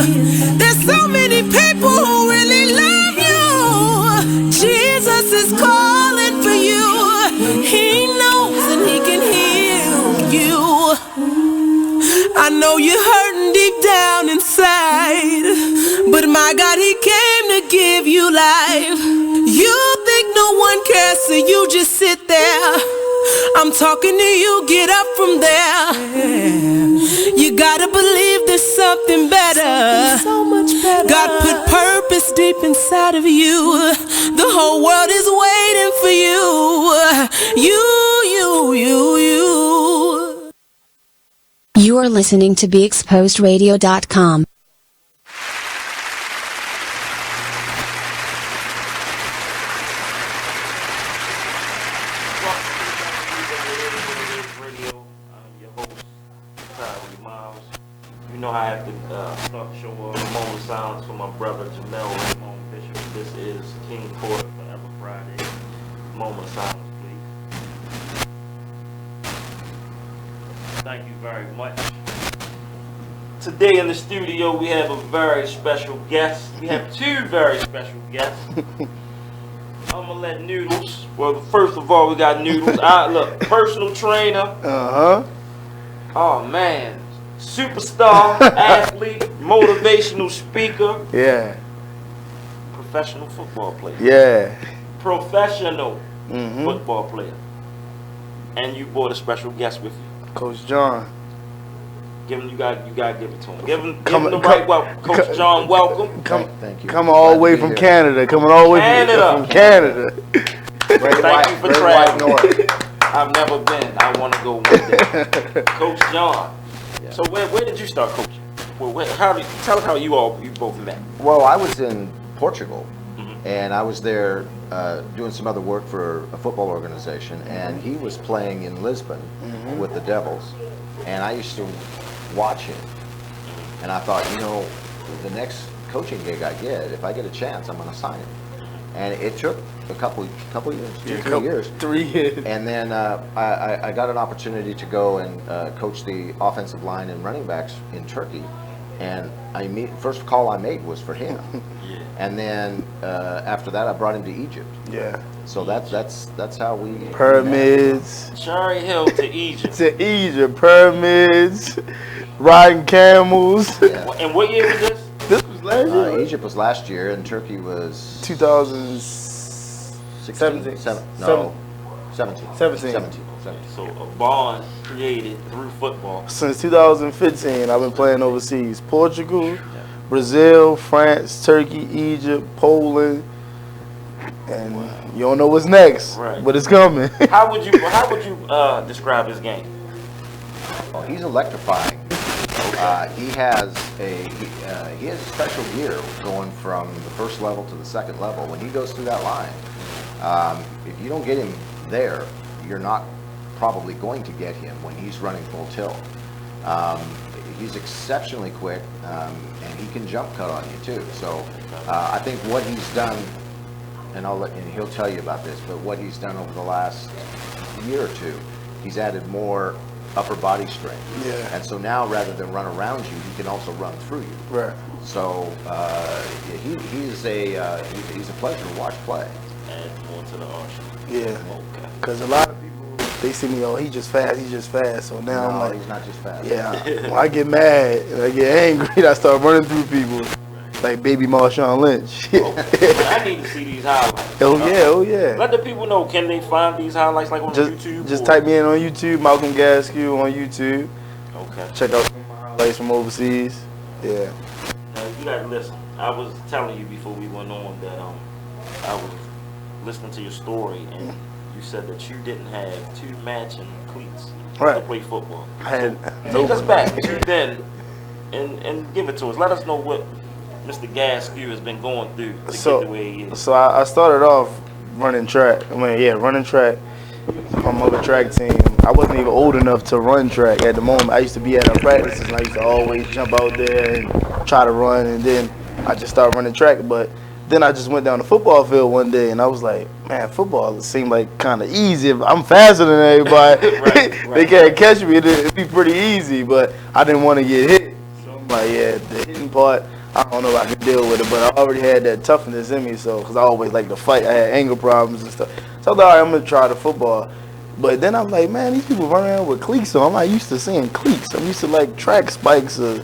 There's so many people who really love you. Jesus is calling for you. He knows and he can heal you. I know you're hurting deep down inside, but my God, he came to give you life. You think no one cares, so you just sit there. I'm talking to you, get up from there. You gotta believe there's something better. So much better. God put purpose deep inside of you. The whole world is waiting for you. You. You are listening to BeExposedRadio.com. You know I have to start the show with a moment of silence for my brother Jamel Raymond Bishop. This is King Court Forever Friday. Moment of silence, please. Thank you very much. Today in the studio we have a very special guest. We have two very special guests. I'm gonna let Noodles. Well, first of all, we got Noodles. Look, personal trainer. Oh man. Superstar, athlete, motivational speaker. Yeah. Professional football player. Yeah. Professional football player. And you brought a special guest with you. Coach John. Give him, you gotta give it to him. Give him the right welcome. Coach John, welcome. Thank you. Coming all the way from Canada. Coming all the way from Canada. Thank you for traveling. I've never been. I want to go one day. Coach John. Yeah. So where did you start coaching? Tell us how you both met. Well, I was in Portugal, and I was there doing some other work for a football organization, and he was playing in Lisbon with the Devils, and I used to watch him, and I thought, the next coaching gig I get, if I get a chance, I'm going to sign him. And it took a couple years, 3 years. And then I got an opportunity to go and coach the offensive line and running backs in Turkey. And first call I made was for him. And then after that, I brought him to Egypt. Yeah. So that's how we pyramids. Cherry Hill to Egypt. To Egypt, pyramids, riding camels. Yeah. And what year was this? This was last year. Egypt was last year, and Turkey was 2017. 17. So a bond created through football. Since 2015, I've been playing overseas: Portugal, Brazil, France, Turkey, Egypt, Poland, and you don't know what's next, but it's coming. How would you describe his game? Oh, he's electrifying. He has a special gear going from the first level to the second level. When he goes through that line, if you don't get him there, you're not probably going to get him when he's running full tilt. He's exceptionally quick, and he can jump cut on you too. So I think what he's done, and he'll tell you about this, but what he's done over the last year or two, he's added more upper body strength. Yeah. And so now, rather than run around you, he can also run through you. Right. So he's a pleasure to watch play. Add more to the arsenal. Yeah. Okay. Because a lot of people, they see me, he's just fast. So now I'm like, he's not just fast. Yeah. When I get mad and I get angry, I start running through people. Like baby Marshawn Lynch. I need to see these highlights. Oh yeah. Let the people know. Can they find these highlights like on YouTube? Just type me in on YouTube, Malcolm Gaskew on YouTube. Okay. Check out some highlights from overseas. Yeah. Now you gotta listen. I was telling you before we went on that I was listening to your story, and you said that you didn't have two matching cleats to play football. I had take us back to then and give it to us. Let us know what Mr. Gaskew has been going through to get the way he is. So I started off running track. Running track on my other track team. I wasn't even old enough to run track at the moment. I used to be at our practices, and I used to always jump out there and try to run, and then I just started running track. But then I just went down the football field one day, and I was like, man, football seemed like kind of easy. I'm faster than everybody. They can't catch me. It'd be pretty easy, but I didn't want to get hit. So I'm like, yeah, the hitting part, I don't know if I can deal with it, but I already had that toughness in me, so, because I always like to fight. I had anger problems and stuff. So I thought, all right, I'm going to try the football. But then I'm like, man, these people run around with cleats on. I'm not used to seeing cleats. I'm used to like track spikes or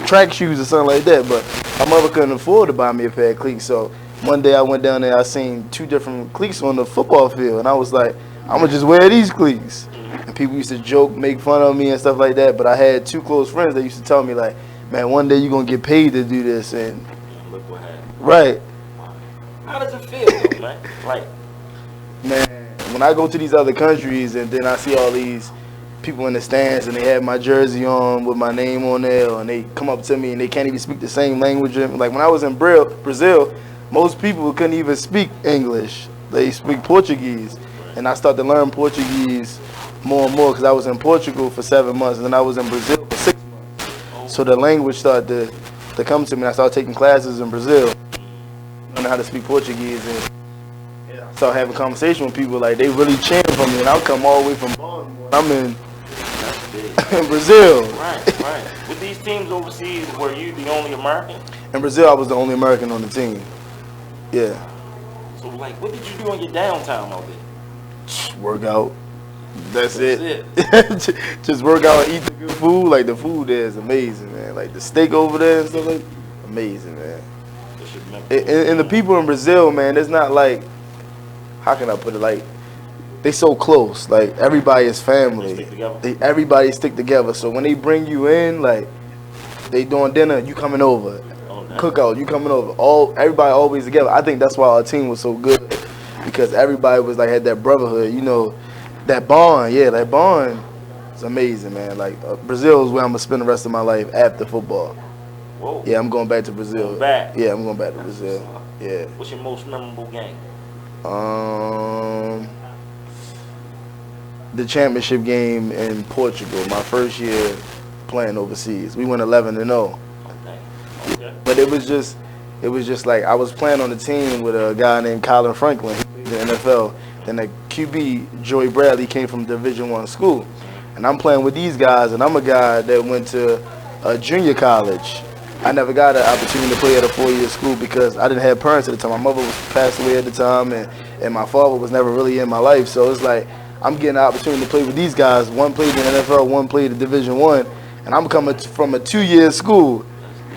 track shoes or something like that. But my mother couldn't afford to buy me a pair of cleats. So one day I went down there, I seen 2 different cleats on the football field. And I was like, I'm going to just wear these cleats. And people used to joke, make fun of me and stuff like that. But I had 2 close friends that used to tell me like, man, one day you're going to get paid to do this. And look what happened. Right. How does it feel, though, man? Like, man, when I go to these other countries and then I see all these people in the stands and they have my jersey on with my name on there, and they come up to me and they can't even speak the same language. Like when I was in Brazil, most people couldn't even speak English. They speak Portuguese. And I started to learn Portuguese more and more because I was in Portugal for 7 months and then I was in Brazil for 6 months. So the language started to come to me. I started taking classes in Brazil, learning how to speak Portuguese, and start having conversation with people, like they really cheering for me, and I'll come all the way from Baltimore. I'm in Brazil. Right. With these teams overseas, were you the only American? In Brazil, I was the only American on the team. Yeah. So, like, what did you do on your downtime out there? Work out. That's it. Just work out and eat the good food. Like the food there is amazing, man. Like the steak over there and stuff like amazing, man. And the people in Brazil, man, it's not like, how can I put it? Like, they so close. Like, everybody is family. They stick together? Everybody stick together. So when they bring you in, like, they doing dinner, you coming over. Cookout, you coming over. Everybody always together. I think that's why our team was so good, because everybody was like had that brotherhood. You know, that bond. Yeah, that bond is amazing, man. Like Brazil is where I'm gonna spend the rest of my life after football. Whoa. Yeah, I'm going back to Brazil. Going back? Yeah, I'm going back to Brazil. Yeah. What's your most memorable game? The championship game in Portugal, my first year playing overseas. We went 11-0. Okay. But it was just like I was playing on the team with a guy named Colin Franklin. He played in the NFL. Then the QB, Joey Bradley, came from Division I school. And I'm playing with these guys, and I'm a guy that went to a junior college. I never got an opportunity to play at a 4-year school because I didn't have parents at the time. My mother was passed away at the time, and my father was never really in my life. So it's like I'm getting an opportunity to play with these guys. One played in the NFL, one played in Division I, and I'm coming from a 2-year school.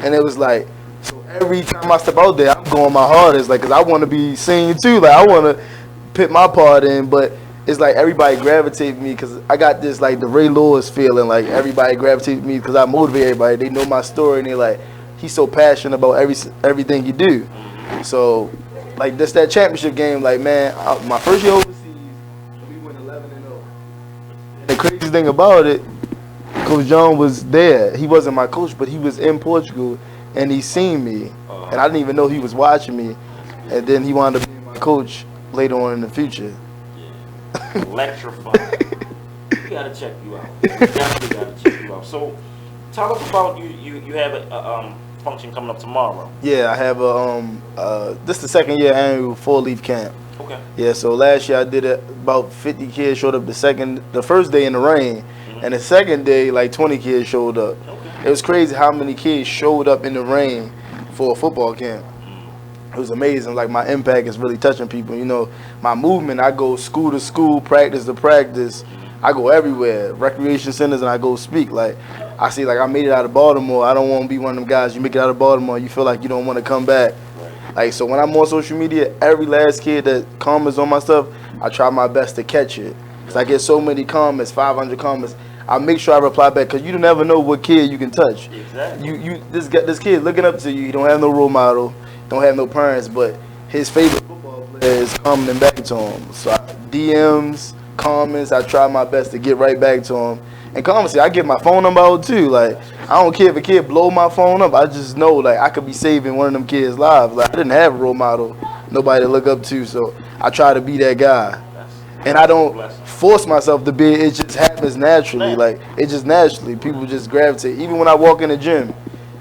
And it was like, so every time I step out there, I'm going my hardest, like, because I want to be seen too. Like, I want to put my part in, but it's like everybody gravitated me because I got this, like, the Ray Lewis feeling. Like, everybody gravitated me because I motivate everybody. They know my story, and they're like, he's so passionate about everything you do. So, like, that's that championship game. Like, man, my first year overseas, we went 11-0. The crazy thing about it, Coach John was there. He wasn't my coach, but he was in Portugal, and he seen me. And I didn't even know he was watching me. And then he wound up being my coach later on in the future. Yeah. Electrifying. We gotta check you out. We definitely gotta check you out. So, tell us about you have a function coming up tomorrow. Yeah, I have this is the second year annual 4-leaf camp. Okay. Yeah, so last year I did it. About 50 kids showed up the first day in the rain, and the second day like 20 kids showed up. Okay. It was crazy how many kids showed up in the rain for a football camp. It was amazing. Like, my impact is really touching people. You know, my movement, I go school to school, practice to practice. I go everywhere, recreation centers, and I go speak. Like, I see, like, I made it out of Baltimore. I don't want to be one of them guys, you make it out of Baltimore, you feel like you don't want to come back. Like, so when I'm on social media, every last kid that comments on my stuff, I try my best to catch it. Because I get so many comments, 500 comments. I make sure I reply back because you never know what kid you can touch. Exactly. This kid looking up to you, he don't have no role model, don't have no parents, but his favorite football player is commenting back to him. So DMs, comments, I try my best to get right back to him. And comments, I give my phone number out too. Like, I don't care if a kid blow my phone up. I just know, like, I could be saving one of them kids' lives. Like, I didn't have a role model, nobody to look up to, so I try to be that guy. And I don't force myself to be. It just happens naturally. Like, it just naturally. People just gravitate. Even when I walk in the gym,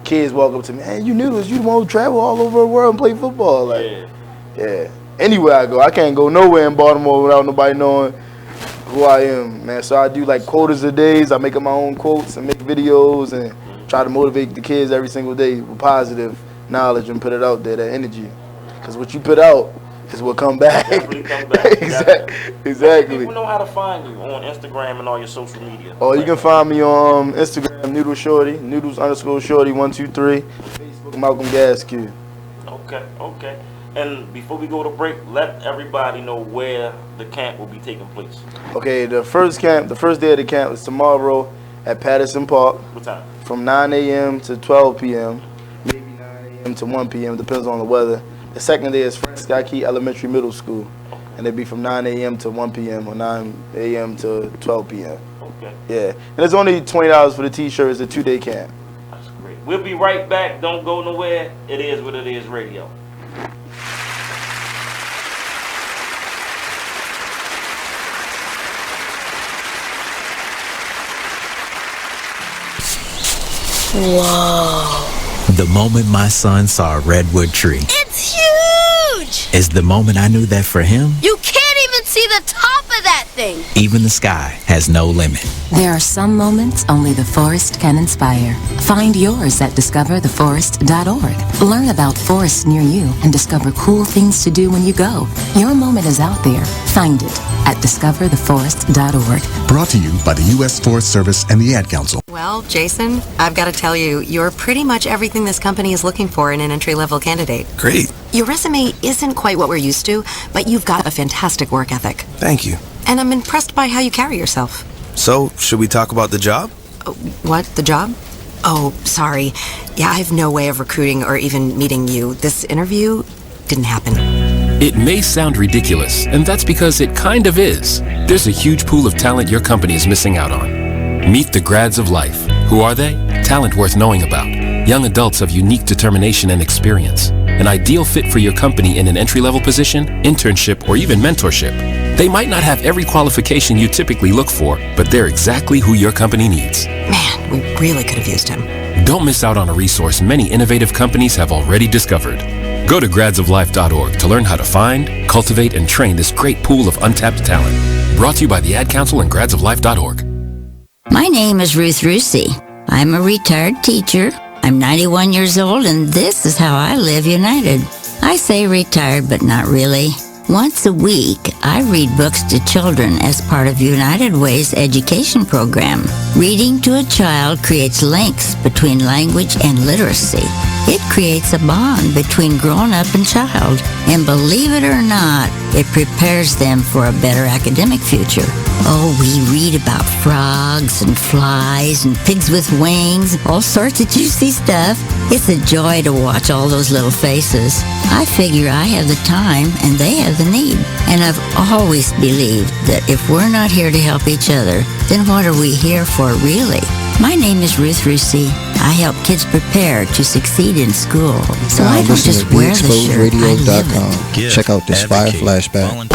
kids walk up to me, "Hey, you knew this? You want to travel all over the world and play football?" Like, yeah. Anywhere I go, I can't go nowhere in Baltimore without nobody knowing who I am, man. So I do like quotas a days. I make up my own quotes and make videos, and try to motivate the kids every single day with positive knowledge and put it out there, that energy. Because what you put out is what come back. Definitely come back. Exactly. People know how to find you on Instagram and all your social media. Oh, you can find me on Instagram, Noodles Shorty, Noodles_Shorty123, Facebook, Malcolm Gasque. Okay. And before we go to break, let everybody know where the camp will be taking place. Okay, the first day of the camp is tomorrow at Patterson Park. What time? From 9 a.m. to 12 p.m. Maybe 9 a.m. to 1 p.m. Depends on the weather. The second day is Frank Scott Key Elementary Middle School, and it'll be from 9 a.m. to 1 p.m. or 9 a.m. to 12 p.m. Okay. Yeah, and it's only $20 for the T-shirt. It's a 2-day camp. That's great. We'll be right back. Don't go nowhere. It is what it is radio. Whoa. The moment my son saw a redwood tree It's huge! is the moment I knew that for him, You can't even see the top of that thing. even the sky has no limit. There are some moments only the forest can inspire. Find yours at discovertheforest.org. Learn about forests near you and discover cool things to do when you go. Your moment is out there. Find it at discovertheforest.org. Brought to you by the U.S. Forest Service and the Ad Council. Well, Jason, I've got to tell you, you're pretty much everything this company is looking for in an entry-level candidate. Great. Your resume isn't quite what we're used to, but you've got a fantastic work ethic. Thank you. And I'm impressed by how you carry yourself. So, should we talk about the job? What? The job? Oh, sorry. Yeah, I have no way of recruiting or even meeting you. This interview didn't happen. It may sound ridiculous, and that's because it kind of is. There's a huge pool of talent your company is missing out on. Meet the grads of life. Who are they? Talent worth knowing about. Young adults of unique determination and experience. An ideal fit for your company in an entry-level position, internship, or even mentorship. They might not have every qualification you typically look for, but they're exactly who your company needs. Man, we really could have used him. Don't miss out on a resource many innovative companies have already discovered. Go to gradsoflife.org to learn how to find, cultivate, and train this great pool of untapped talent. Brought to you by the Ad Council and gradsoflife.org. My name is Ruth Rusey. I'm a retired teacher. I'm 91 years old, and this is how I live united. I say retired, but not really. Once a week, I read books to children as part of United Way's education program. Reading to a child creates links between language and literacy. It creates a bond between grown-up and child. And believe it or not, it prepares them for a better academic future. Oh, we read about frogs and flies and pigs with wings, all sorts of juicy stuff. It's a joy to watch all those little faces. I figure I have the time and they have the need. And I've always believed that if we're not here to help each other, then what are we here for really? My name is Ruth Rusey. I help kids prepare to succeed in school. So I don't just wear the shirt, I live it. Check out this Fire Flashback.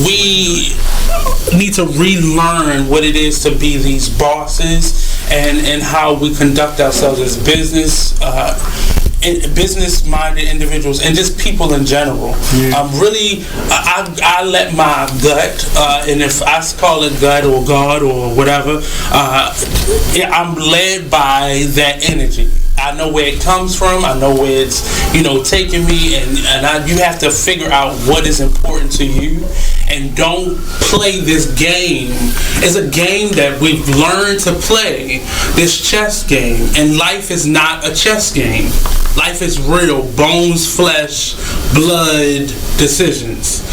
We need to relearn what it is to be these bosses and how we conduct ourselves as business-minded individuals and just people in general. I let my gut, and if I call it gut or God or whatever, I'm led by that energy. I know where it comes from. I know where it's, taking me, and you have to figure out what is important to you, and don't play this game. It's a game that we've learned to play, this chess game, and life is not a chess game. Life is real, bones, flesh, blood, decisions.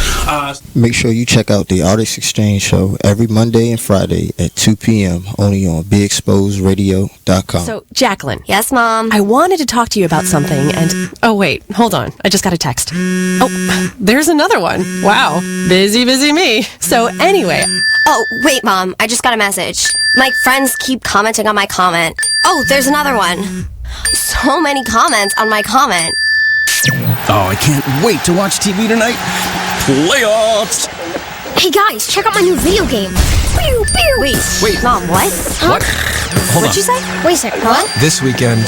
Make sure you check out the Artist Exchange Show every Monday and Friday at 2 p.m. only on BeExposedRadio.com. So, Jacqueline. Yes, Mom? I wanted to talk to you about something, and... Oh, wait, hold on. I just got a text. Oh, there's another one. Wow. Busy me. So, anyway... Oh, wait, Mom. I just got a message. My friends keep commenting on my comment. Oh, there's another one. So many comments on my comment. Oh, I can't wait to watch TV tonight. Playoffs! Hey, guys, check out my new video game. Pew, pew. Wait. Mom, what? Huh? What? Hold What'd you say? Wait a second, what? This weekend,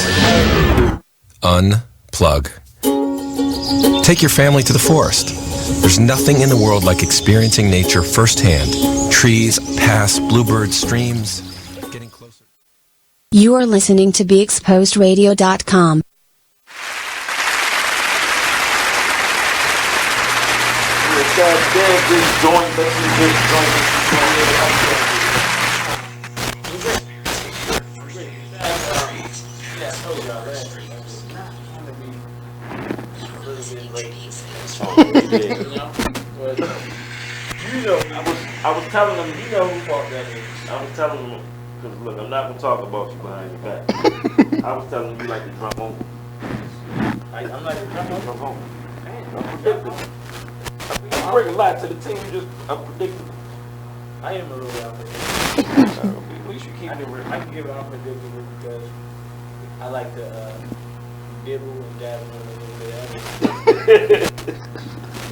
unplug. Take your family to the forest. There's nothing in the world like experiencing nature firsthand. Trees, paths, bluebirds, streams. Getting closer. You are listening to BeExposedRadio.com. This joint, this joint. I was telling them, you know who fault that is. I was telling them, because look, I'm not gonna talk about you behind your back. I was telling them you like to drum home. I'm like to drum home. I'm predictable. I bring a lot to the team. I'm predictable. I am a little unpredictable. At least you keep it real. I can give it unpredictable because I like to dibble and dabble a little bit of it.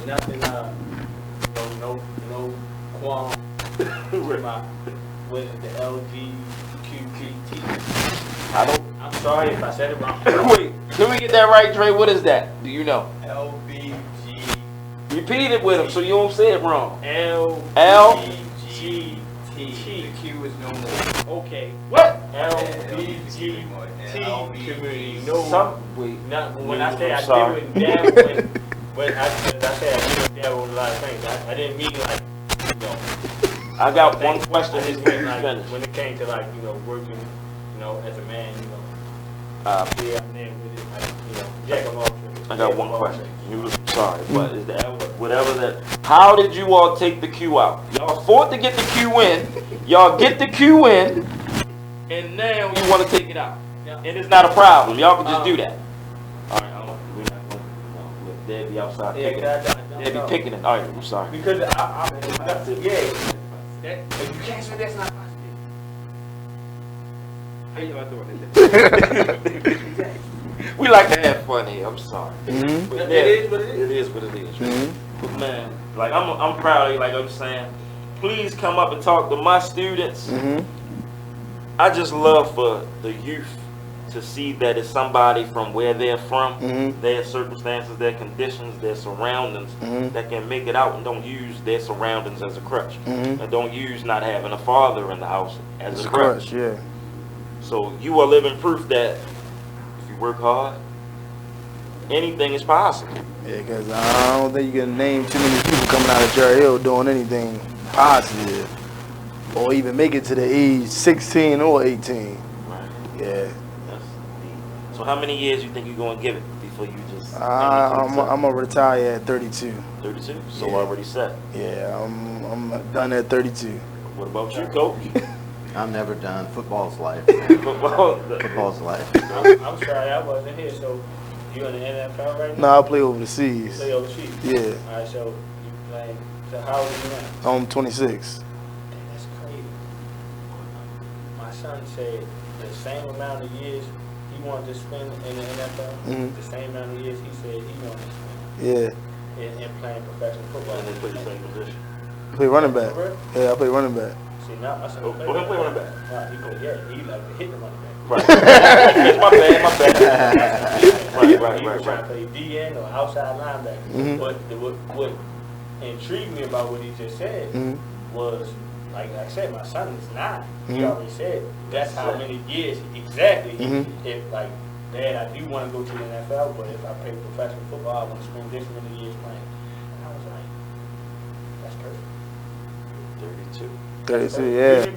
Nothing, no qualm with the LGBTQT. I'm sorry if I said it wrong. Wait, let me get that right, Dre. What is that? Do you know? LBG. Repeat it with him so you don't say it wrong. LBGT. The Q is no more. Okay. What? LBGT community. When I say I did with dabble, when I said I did with dabble with a lot of things, I didn't mean like, I got one question. When it came to working, as a man, I'm there with it, jack of all trades. I got one question. Sorry, but is that whatever that? How did you all take the Q out? Y'all fought to get the Q in. Y'all get the Q in, and now you want to take it out. And it's not a problem. Y'all can just do that. All right, we're not going to let Dad be outside picking it. Dad be picking it. All right, I'm sorry. Because you can't say that's not possible. How you doing it? We like to have fun here. I'm sorry. Mm-hmm. But it is what it is. It is what it is. Mm-hmm. But man, I'm proud of you. Like I'm saying, please come up and talk to my students. Mm-hmm. I just love for the youth to see that it's somebody from where they're from, their circumstances, their conditions, their surroundings, that can make it out and don't use their surroundings as a crutch. And don't use not having a father in the house as a crutch. Yeah. So you are living proof that if you work hard, anything is possible. Yeah, because I don't think you can name too many people coming out of Cherry Hill doing anything positive or even make it to the age 16 or 18. Right. Yeah. So how many years you think you're going to give it before you just... I'm going to retire at 32. 32? So yeah. Already set? Yeah, I'm done at 32. What about you, Coach? I'm never done. Football's life. Football's life. I'm sorry, I wasn't here. So you in the NFL right now? No, I play overseas. You play overseas? Yeah. All right, so you playing... So how old are you now? I'm 26. That's crazy. My son said the same amount of years he wanted to spend in the NFL, the same amount of years he said he wanted to spend in playing professional football. And they play the same position. I play running back. Yeah, I play running back. See, now my son play running back. Nah, he like to hit the running back. Right. my bad. He was trying to play DN or outside linebacker. But what intrigued me about what he just said was, like I said, my son is 9. He already said that's how many years exactly. If like, Dad, I do want to go to the NFL, but if I play professional football, I want to spend this many years playing. And I was like, that's perfect. 32. 32, yeah.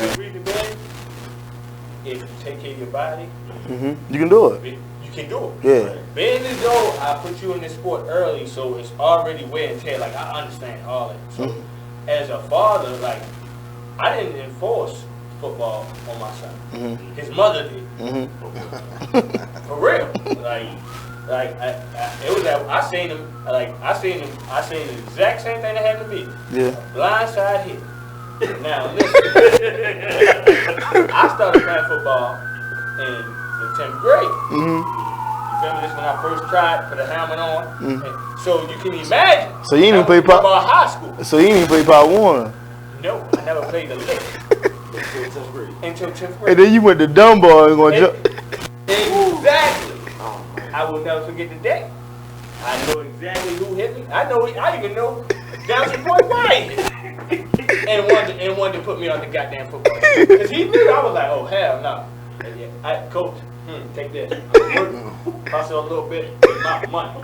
If you take care of your body, you can do it. you can do it. Yeah. Being as though I put you in this sport early, so it's already wear and tear. Like, I understand all that. So as a father, like, I didn't enforce football on my son. His mother did. For real. Like it was that I seen him. I seen the exact same thing that happened to me. Yeah. Blindside hit. Now listen. I started playing football in the 10th grade. You feel me? This when I first tried, put a helmet on. And so you can imagine. So you didn't play football high school. So you didn't play Part 1. No, I never played a lick. Until 10th grade. And then you went to Dunbar and going to jump. Exactly. I will never forget the day. I know exactly who hit me. I even know down to the point why he hit me. And wanted to put me on the goddamn football team. Because he knew. I was like, oh, hell no. Coach, take this. Hustle a little bit, my money.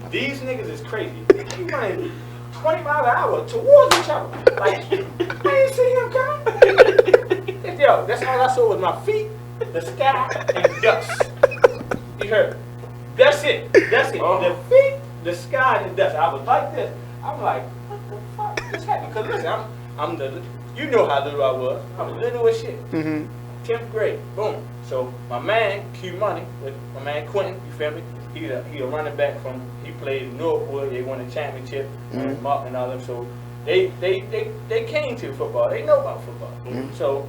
These niggas is crazy. He running 20 miles an hour towards each other. Like, I ain't see him coming. Yo, that's all I saw was my feet, the sky, and dust. You heard? That's it. That's it. The feet, the sky, and the dust. I was like this. I'm like, what the fuck just happened? Because listen, I'm the, you know how little I was. I was little as shit. 10th grade, boom. So my man, Q Money, with my man Quentin, you feel me? He a running back from, he played Northwood, they won a championship, and Mark and all them. So they came to football. They know about football. So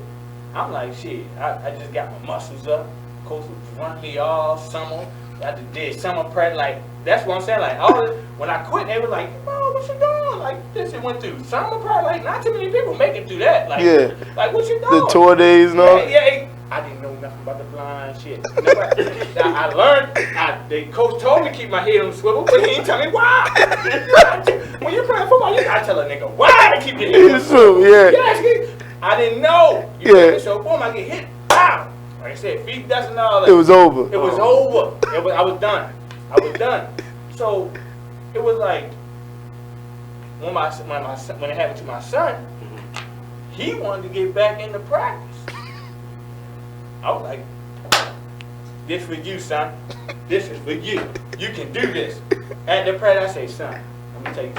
I'm like, shit, I just got my muscles up. Coach was running me all summer. I just did summer prep, like, that's what I'm saying. Like, all this, when I quit, they were like, "Bro, what you doing?" Like, this shit went through summer prep. Like, not too many people make it through that. Like, like what you doing? The tour days and all. Yeah, I didn't know nothing about the blind shit. I learned. The coach told me to keep my head on the swivel, but he didn't tell me why. When you're playing football, you gotta tell a nigga why to keep your head on the swivel. Yeah. I didn't know. You feel me? So boom, I get hit. Wow. Like I said, feet, dust, and all that. It was over. It was over. I was done. I was done. So it was like when it happened to my son, he wanted to get back into practice. I was like, "This for you, son. This is for you. You can do this." At the practice, I say, "Son, let me tell you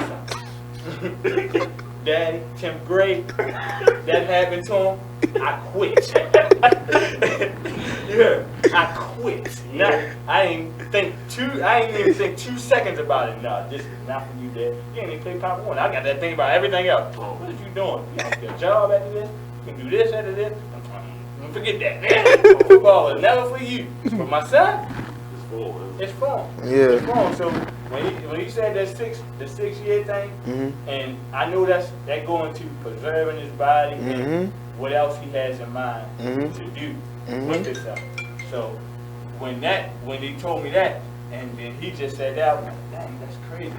something. Daddy, 10th grade, that happened to him. I quit." Yeah, I quit. I ain't even think 2 seconds about it. No, this is not for you, Dad. You ain't even play Pop 1. I got that thing about everything else. What are you doing? You have to get a job after this. You can do this after this. Forget that. Football is never for you. For my son, it's for him. Yeah. It's for him. So when he said that the 6 year thing, and I know that going to preserving his body and what else he has in mind to do with himself. So when he told me that, and then he just said that, I was like, dang, that's crazy.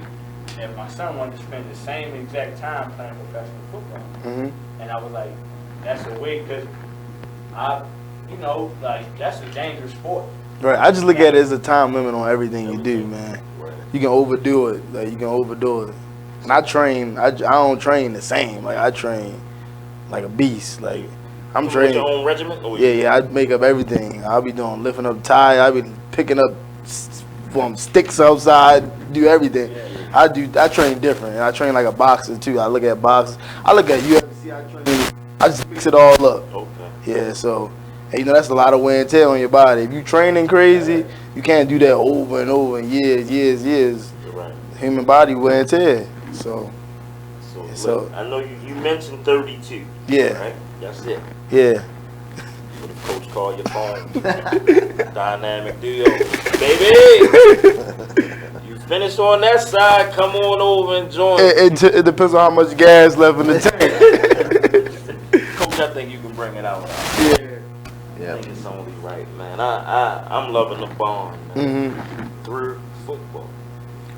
And my son wanted to spend the same exact time playing professional football, and I was like, that's a way, because that's a dangerous sport. Right. I just look at it as a time limit on everything you do, man. You can overdo it. Like, you can overdo it. And I train. I don't train the same. Like, I train like a beast. Like, I'm training. Your own regiment? Yeah. I make up everything. I'll be lifting up tires. I'll be picking up sticks outside. Do everything. I train different. And I train like a boxer too. I look at boxers. I look at UFC. I just mix it all up. Okay. Yeah. So, and that's a lot of wear and tear on your body. If you training crazy, you can't do that over and over and years. You're right. Human body wear and tear. So I know you mentioned 32. Yeah. Right? That's it. Yeah. What if Coach call your phone? Dynamic duo. Baby! You finish on that side, come on over and join. It depends on how much gas left in the tank. Coach, I think you can bring it out. Yeah. I think it's only right, man. I'm loving the bond, man, through football.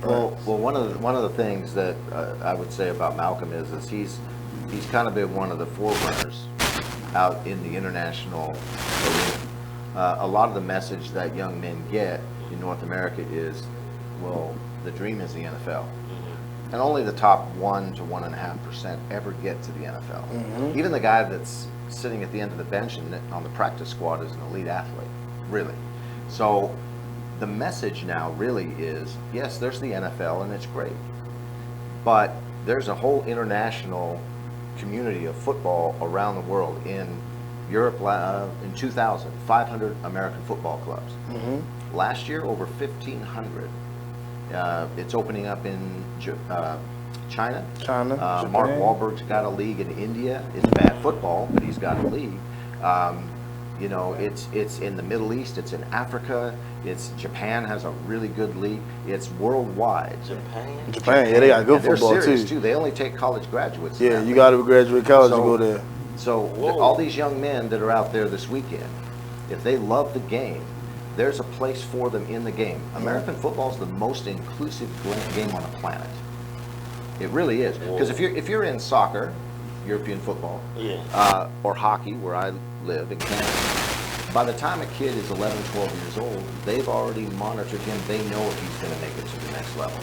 Well, one of the things that I would say about Malcolm is he's kind of been one of the forerunners out in the international arena. A lot of the message that young men get in North America is, well, the dream is the NFL. And only the top 1 to 1.5% ever get to the NFL. Even the guy that's sitting at the end of the bench and on the practice squad is an elite athlete, really. So the message now really is, yes, there's the NFL and it's great, but there's a whole international community of football around the world. In Europe, in 2000, 500 American football clubs. Last year, over 1,500. It's opening up in China. Mark Wahlberg's got a league in India. It's bad football, but he's got a league. It's in the Middle East. It's in Africa. Japan has a really good league. It's worldwide. Japan, yeah, they got good football they're serious too. They only take college graduates. Yeah, you got to graduate college to go there. So all these young men that are out there this weekend, if they love the game, there's a place for them in the game. American football is the most inclusive game on the planet. It really is. Because if you're in soccer, European football, or hockey, where I live in Canada, by the time a kid is 11, 12 years old, they've already monitored him. They know if he's going to make it to the next level.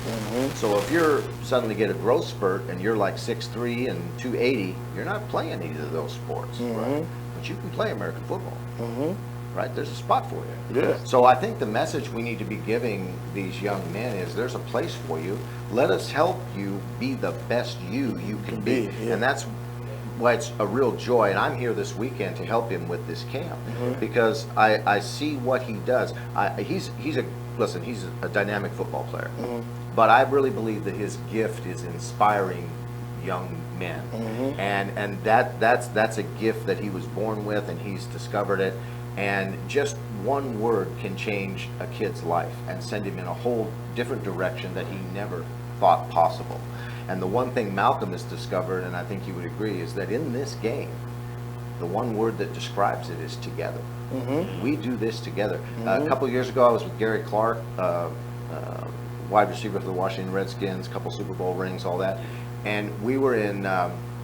So if you're suddenly get a growth spurt and you're like 6'3" and 280, you're not playing either of those sports, right? But you can play American football, right? There's a spot for you. Yeah. So I think the message we need to be giving these young men is there's a place for you. Let us help you be the best you can be. And that's why it's a real joy. And I'm here this weekend to help him with this camp because I see what he does. He's a dynamic football player. But I really believe that his gift is inspiring young men. And that's a gift that he was born with, and he's discovered it. And just one word can change a kid's life and send him in a whole different direction that he never thought possible. And the one thing Malcolm has discovered, and I think you would agree, is that in this game, the one word that describes it is together. We do this together. A couple of years ago, I was with Gary Clark, wide receiver for the Washington Redskins, a couple Super Bowl rings, all that. And we were in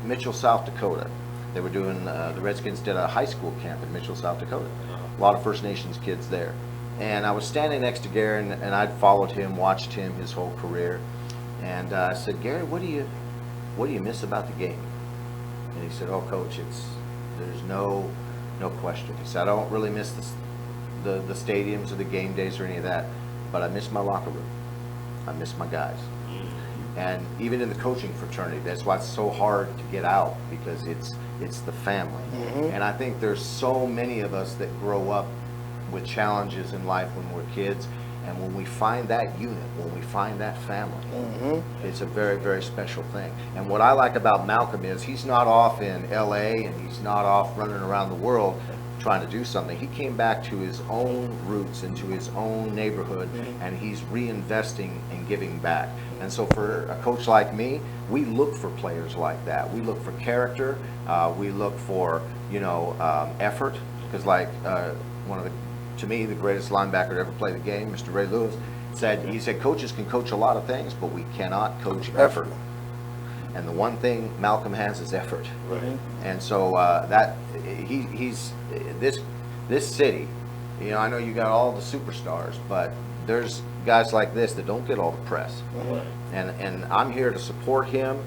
Mitchell, South Dakota. They were doing, the Redskins did a high school camp in Mitchell, South Dakota. A lot of First Nations kids there. And I was standing next to Gary, and I'd followed him, watched him his whole career. And I said, Gary, what do you miss about the game? And he said, oh, Coach, there's no question. He said, I don't really miss the stadiums or the game days or any of that, but I miss my locker room. I miss my guys. And even in the coaching fraternity, that's why it's so hard to get out, because it's the family. And I think there's so many of us that grow up with challenges in life when we're kids, and when we find that unit, when we find that family, it's a very, very special thing. And what I like about Malcolm is he's not off in LA and he's not off running around the world trying to do something. He came back to his own roots, into his own neighborhood, and he's reinvesting and giving back. And so for a coach like me, we look for players like that. We look for character. We look for, effort. Because to me, the greatest linebacker to ever play the game, Mr. Ray Lewis, he said, coaches can coach a lot of things, but we cannot coach effort. And the one thing Malcolm has is effort. And so he's this city, I know you got all the superstars, but there's guys like this that don't get all the press. And I'm here to support him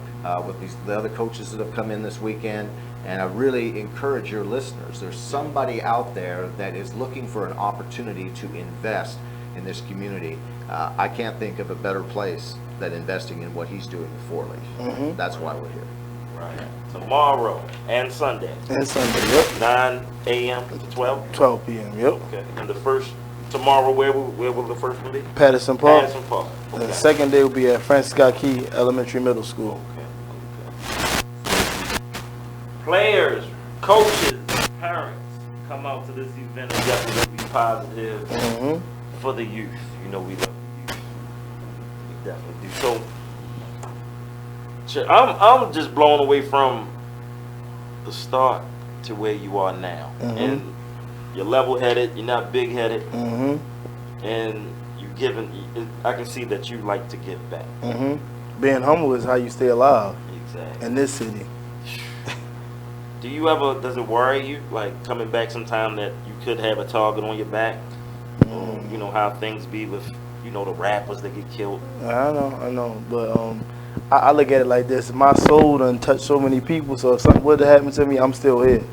with the other coaches that have come in this weekend. And I really encourage your listeners. There's somebody out there that is looking for an opportunity to invest in this community. I can't think of a better place than investing in what he's doing with Four Leaf. That's why we're here. Right. Tomorrow and Sunday. Yep. 9 a.m. to 12? 12 p.m., yep. Okay. And the first, tomorrow, where will the first one be? Patterson Park. Patterson Park. Okay. The second day will be at Francis Scott Key Elementary Middle School. Players, coaches, parents, come out to this event and definitely be positive for the youth. We love the youth. We definitely do. So, I'm just blown away from the start to where you are now. And you're level-headed, you're not big-headed, and I can see that you like to give back. Being humble is how you stay alive. Exactly. In this city. Does it worry you, like coming back sometime, that you could have a target on your back? How things be with, the rappers that get killed. I know, but I look at it like this. My soul done touched so many people, so if something would have happened to me, I'm still here.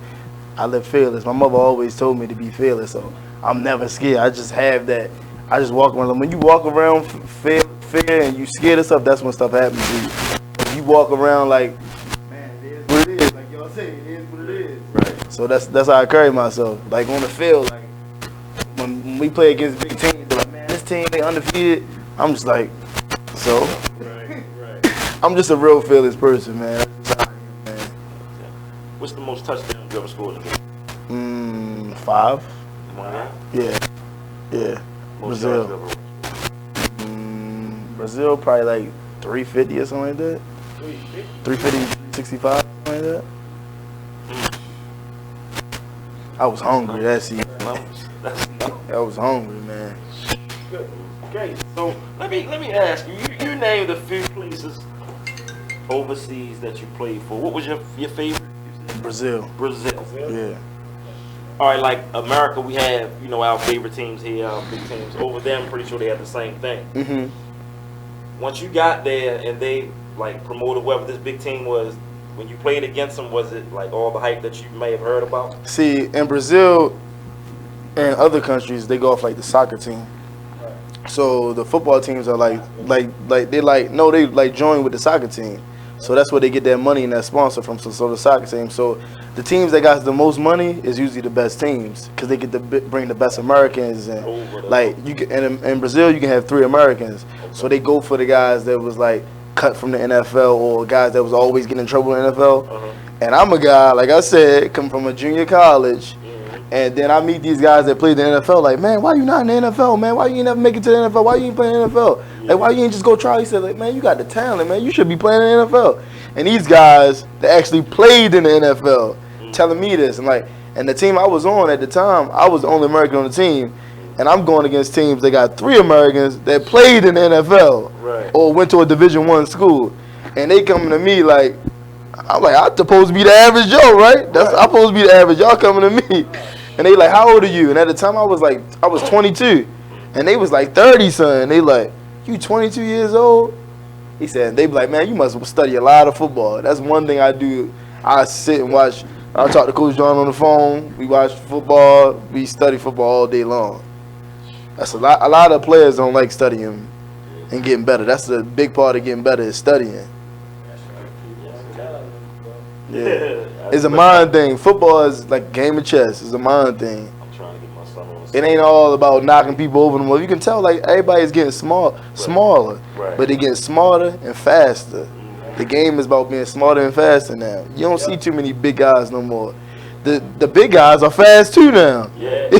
I live fearless. My mother always told me to be fearless, so I'm never scared. I just have that. I just walk around. When you walk around fear and you scared of stuff, that's when stuff happens to you. If you walk around like, man, it is what it is. Like y'all say, it is what it is. Right. So that's how I carry myself. Like on the field, like when we play against big teams, they're like, man, this team, they undefeated. I'm just like, so? Right. I'm just a real fearless person, man. What's the most touchdowns you ever scored in a game? 5. Yeah. Most Brazil. Brazil probably like 350 or something like that. 350, 65, something like that. I was hungry that season. I was hungry, man. Good. Okay, so let me ask you. You named a few places overseas that you played for. What was your favorite? Brazil. Brazil. Yeah. all right, like America, we have, you know, our favorite teams here, our big teams. Over there, I'm pretty sure they have the same thing. Mm-hmm. Once you got there and they like promoted whoever this big team was, when you played against them, was it like all the hype that you may have heard about? See, in Brazil and other countries, they go off like the soccer team. So the football teams are they join with the soccer team. So that's where they get their money and that sponsor from. So the soccer team. So the teams that got the most money is usually the best teams because they get to bring the best Americans. And like you can, in Brazil, you can have 3 Americans. So they go for the guys that was like cut from the NFL or guys that was always getting in trouble in the NFL. And I'm a guy, like I said, come from a junior college. And then I meet these guys that play the NFL. Like, man, why you not in the NFL, man? Why you ain't never make it to the NFL? Why you ain't playing in the NFL? Like, why you ain't just go try? He said, like, man, you got the talent, man. You should be playing in the NFL. And these guys that actually played in the NFL telling me this. And like, and the team I was on at the time, I was the only American on the team. And I'm going against teams that got 3 Americans that played in the NFL or went to a Division I school. And they coming to me like, I'm like, I'm supposed to be the average Joe, right? I'm supposed to be the average. Y'all coming to me. And they like, how old are you? And at the time I was 22. And they was like 30, son. They like, you 22 years old? He said, they be like, man, you must study a lot of football. That's one thing I do. I sit and watch. I talk to Coach John on the phone. We watch football. We study football all day long. That's a lot. A lot of players don't like studying and getting better. That's the big part of getting better is studying. Yeah. It's a mind thing. Football is like a game of chess. It's a mind thing. I'm trying to get my son on. It ain't all about knocking people over the wall. You can tell like everybody's getting smaller, but they're getting smarter and faster. The game is about being smarter and faster now. You don't see too many big guys no more. The big guys are fast too now. Yeah,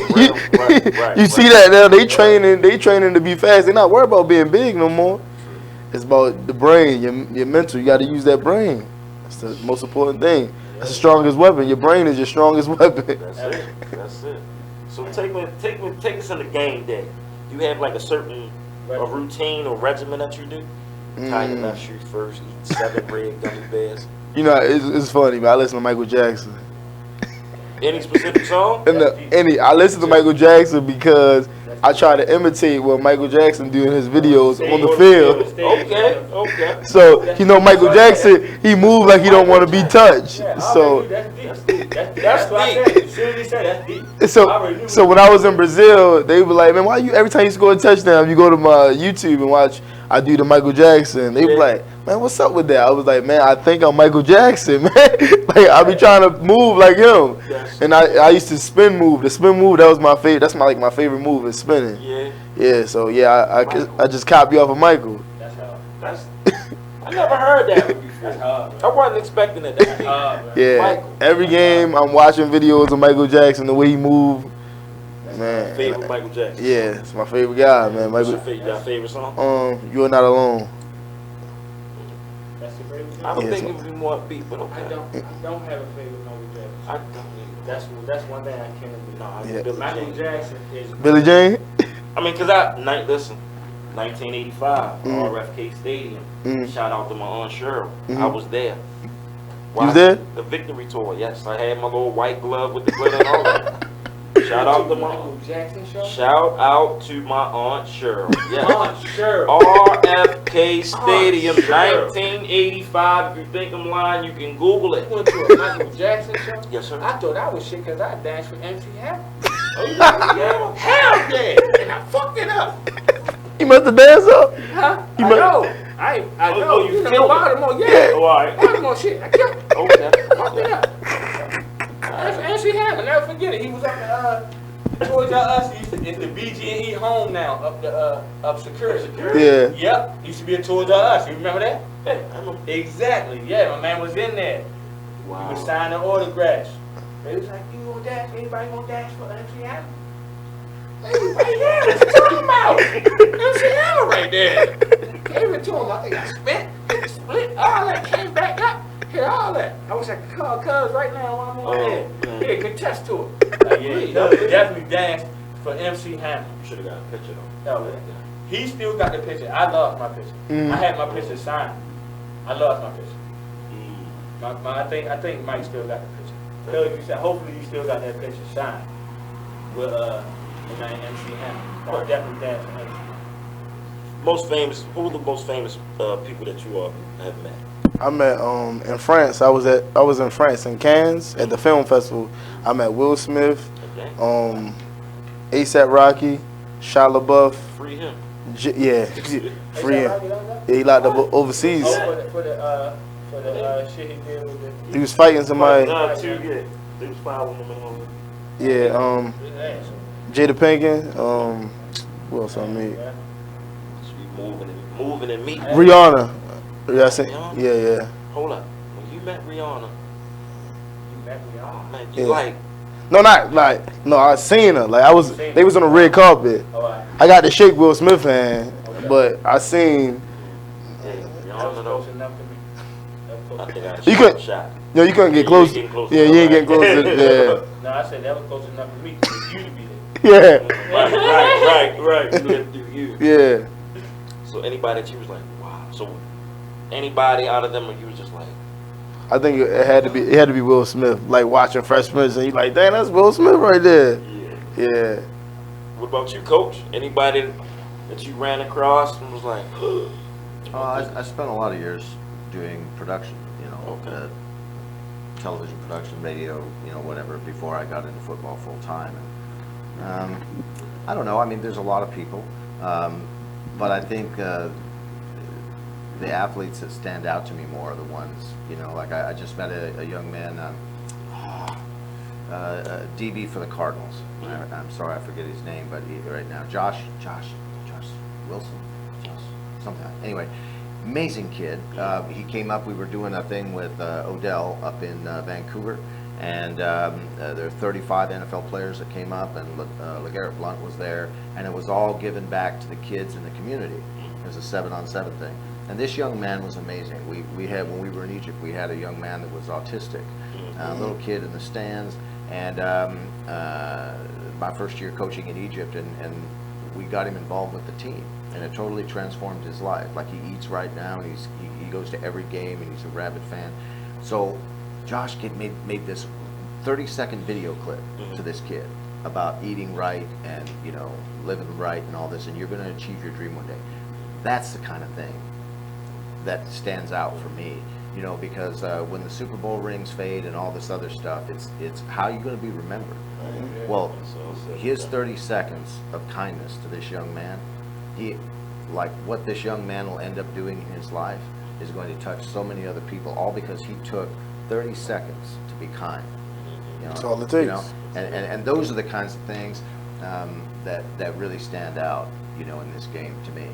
you see that now? They training to be fast. They're not worried about being big no more. It's about the brain, your mental. You got to use that brain. That's the most important thing. That's the strongest weapon. Your brain is your strongest weapon. That's it. So take us in the game day. You have like a certain routine or regimen that you do? Tie your left shoe first, eat 7 red gummy bears. You know, it's funny, man. I listen to Michael Jackson. Any specific song? I listen to Michael Jackson because I try to imitate what Michael Jackson do in his videos on the field. Okay. So, you know, Michael Jackson, he moves like he don't want to be touched. So, That's what I said. As soon as he said that's deep. So when I was in Brazil, they were like, man, why you every time you score a touchdown, you go to my YouTube and watch I do the Michael Jackson. They were like, man, what's up with that? I was like, man, I think I'm Michael Jackson, man. Like I be trying to move like him. And I used to spin move. The spin move, that was my favorite. That's my favorite move is spinning. Yeah. So I just copy off of Michael. I never heard that before. I wasn't expecting it. Michael. Every game I'm watching videos of Michael Jackson, the way he moved. Man, favorite Michael Jackson. Yeah, it's my favorite guy, man. What's your favorite song? You Are Not Alone. That's your favorite? I would think it would be more upbeat, but okay. I don't have a favorite Michael Jackson. I don't. That's one thing I can't do. Michael Jackson is Billie Jean. I mean, listen, 1985, RFK Stadium. Shout out to my aunt Cheryl. I was there. You was there? The victory tour. Yes, I had my little white glove with the glitter and all that. Shout out to my Michael Jackson show. Shout out to my aunt Cheryl. Yes. Aunt Cheryl. RFK Stadium, 1985. If you think I'm lying, you can Google it. You went to a Michael Jackson show? Yes, sir. I thought I was shit because I danced with MC Hammer. Oh, you know, hell yeah! And I fucked it up. You must have danced up. Huh? I know. I know. You know Baltimore, yeah. Oh, all right. Baltimore shit. I killed it. Okay. Fucked it up. That's MC Hammer. Never forget it. He was up towards us. It's the BG&E home now. Up Security. Yeah. Yep. Used to be a towards us. You remember that? Exactly. Yeah. My man was in there. Wow. He was signing autographs. They was like, you gonna dash? Anybody gonna dash for MC Hammer? Right there, what you talking about? MC Hammer right there. Gave it to him. I think I split, all that, came back up. Hit all that. I wish I could call Cuz right now while I'm on there. He could contest to it. Like, he definitely danced for MC Hammer. Should have got a picture though. He still got the picture. I lost my picture. I had my picture signed. I lost my picture. I think Mike still got the picture. Because you said hopefully you still got that picture signed with MC Hammer. Or definitely that for MC. Most famous. Who are the most famous people that you have met? I met in France. I was in France in Cannes at the film festival. I met Will Smith, A$AP Rocky, Shia LaBeouf. Free him. Free him. Yeah, he locked up overseas. For the shit he did with the... He was fighting somebody. They was following him home. Yeah, Jada Pinkett. Who else I meet? Moving and meeting. Rihanna. Yeah. Hold up. When you met Rihanna, man, you No, I seen her. Like they was on the red carpet. I got to shake Will Smith hand, but I seen. You couldn't. No, you couldn't get close. Yeah, you ain't getting close. Yeah. No, I said that was close enough for me for you to be there. Yeah. Right. You had to do you. Yeah. So anybody that you was like, wow. So anybody out of them, or you was just like. I think it had to be Will Smith. Like watching Fresh Prince, and you like, dang, that's Will Smith right there. Yeah. What about you, Coach? Anybody that you ran across and was like, I spent a lot of years doing production, television production, radio, whatever, before I got into football full time. And, I don't know. I mean, there's a lot of people, but I think the athletes that stand out to me more are the ones, like I just met a young man, DB for the Cardinals. I'm sorry, I forget his name, but right now, Josh Wilson, something. Anyway, amazing kid. He came up. We were doing a thing with Odell up in Vancouver, and there are 35 NFL players that came up, and LeGarrette Blount was there, and it was all given back to the kids in the community. It was a 7-on-7 thing. And this young man was amazing. We had, when we were in Egypt, we had a young man that was autistic, a little kid in the stands, and my first year coaching in Egypt, and we got him involved with the team, and it totally transformed his life. Like, he eats right now, and he goes to every game, and he's a rabid fan. So Josh made this 30-second video clip to this kid about eating right and living right and all this, and you're going to achieve your dream one day. That's the kind of thing that stands out for me, because when the Super Bowl rings fade and all this other stuff, it's how you're going to be remembered. Well, his 30 seconds of kindness to this young man, what this young man will end up doing in his life is going to touch so many other people, all because he took 30 seconds to be kind. That's all it takes. And those are the kinds of things that really stand out, in this game to me.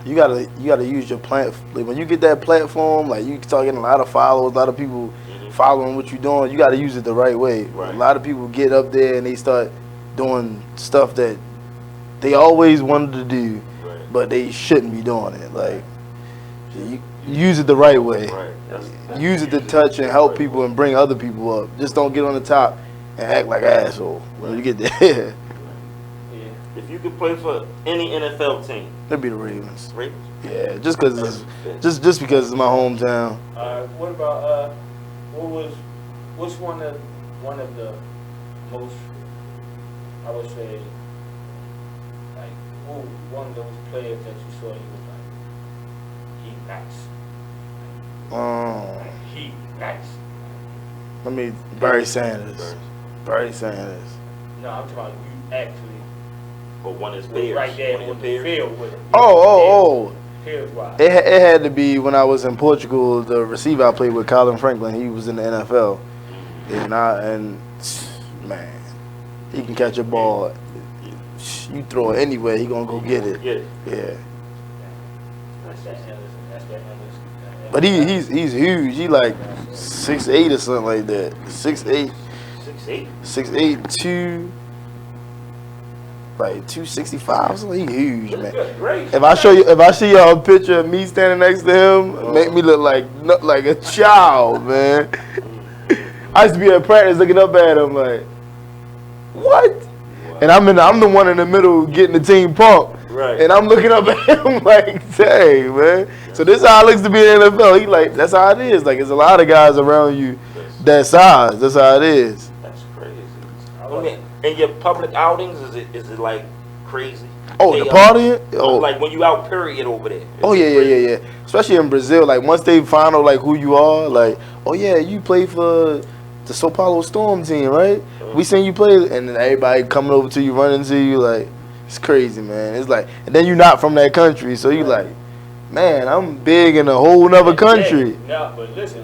You gotta use your platform. Like, when you get that platform, like, you start getting a lot of followers, a lot of people following what you're doing. You gotta use it the right way. Right. A lot of people get up there and they start doing stuff that they always wanted to do, but they shouldn't be doing it. Like, you use it the right way. Use it to touch and help people and bring other people up. Just don't get on the top and act like an asshole when you get there. If you could play for any NFL team, it'd be the Ravens. Ravens? Yeah, just because it's my hometown. What about what's one of the most, I would say, like, one of those players that you saw, you was like, he nice. Barry Sanders. Barry Sanders. No, I'm talking about you actually. But one is Bears. Right there on the field with it. It had to be when I was in Portugal. The receiver I played with, Colin Franklin, he was in the NFL, and man, he can catch a ball. You throw it anywhere, he gonna go get it. Yeah. But he's huge. He like 6'8" or something like that. 6'8". 6'8", like 265, so he huge, man. If I see y'all a picture of me standing next to him, make me look like a child, man. I used to be at practice looking up at him like, what? And I'm the one in the middle getting the team pumped. Right. And I'm looking up at him like, dang, man. So this is how it looks to be in the NFL. That's how it is. Like, there's a lot of guys around you that size. That's how it is. That's crazy. I mean, in your public outings, is it like crazy? Oh, the partying? Oh, like when you out period over there. Oh yeah. Especially in Brazil, like once they find out like who you are, like, oh yeah, you play for the Sao Paulo Storm team, right? We seen you play, and then everybody coming over to you, running to you, like, it's crazy, man. It's like, and then you're not from that country, so you like, man, I'm big in a whole nother country. No, but listen,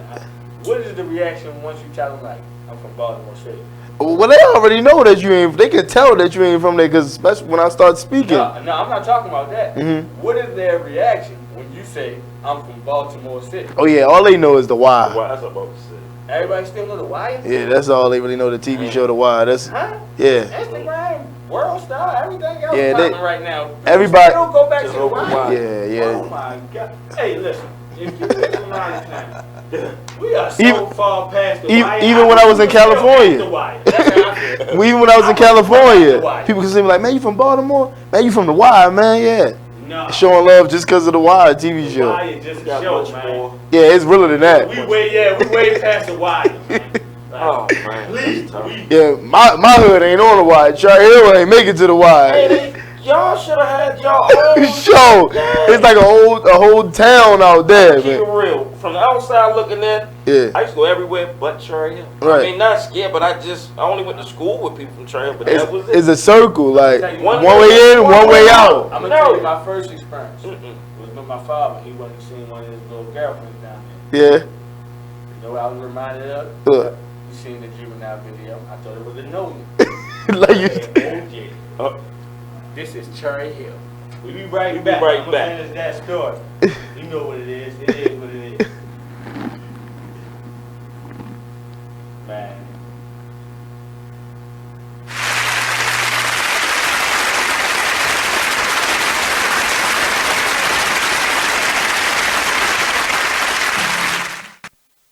what is the reaction once you tell them like, I'm from Baltimore City? Well, they already know that you ain't. They can tell that you ain't from there, because especially when I start speaking. No, I'm not talking about that. Mm-hmm. What is their reaction when you say, I'm from Baltimore City? Oh yeah, all they know is the Y. Well, that's what I'm about to say. Everybody still know the Wire? Yeah, that's all they really know. The TV show, The Wire. That's yeah. Instagram, World Star, everything else Yeah, popping right now. everybody- Still go back to the Wire. Yeah. Oh my God! Hey, listen. If you listen right now, we are so far past the Wire. Even when I was in California. The Wire. That's how I feel. Even when I was in California, people can say like, "Man, you from Baltimore? Man, you from The Wire, man? Yeah." No. Showing love just because of The Wire TV show. The Wire just a show, man. Yeah, it's realer than that. We way past the Wire, man. Oh man. Please. Yeah, my hood ain't on The Wire. Chart Hill ain't make it to The Wire. Y'all should have had y'all own show. It's like a whole town out there, Keep it man. real. From the outside looking in, Yeah. I used to go everywhere but Cherry Hill. Right. I mean, not scared, but I only went to school with people from Cherry Hill, but It's, that was it. it's a circle, like One one way in, one way out. I'm gonna tell you my first experience. It was with my father. He wasn't seeing one of his little girlfriends down there. Yeah. You know what I was reminded of? What? You seen the Juvenile video? I thought it was a no. Like you. This is Cherry Hill. We'll be right back. I'm gonna finish that story. You know what it is. It is what it is. Man.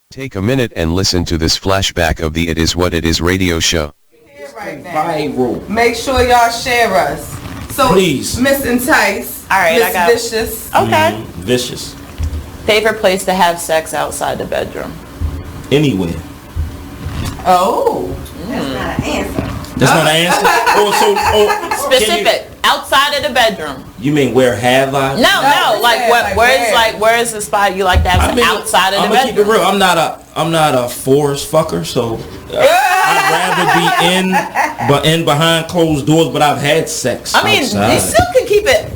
Take a minute and listen to this flashback of the It Is What It Is radio show. Viral. Make sure y'all share us. So, Please. Miss Entice. All right, Miss I got Vicious. Okay. Vicious. Favorite place to have sex outside the bedroom? Anywhere. Oh, that's not an answer. That's not an answer? Specific. Outside of the bedroom. You mean where have I? No. Like where's the spot you like to have sex outside of the I'm gonna keep bedroom? it real. I'm not a forest fucker, so I'd rather be in behind closed doors, but I've had sex. I mean, outside. you still can keep it,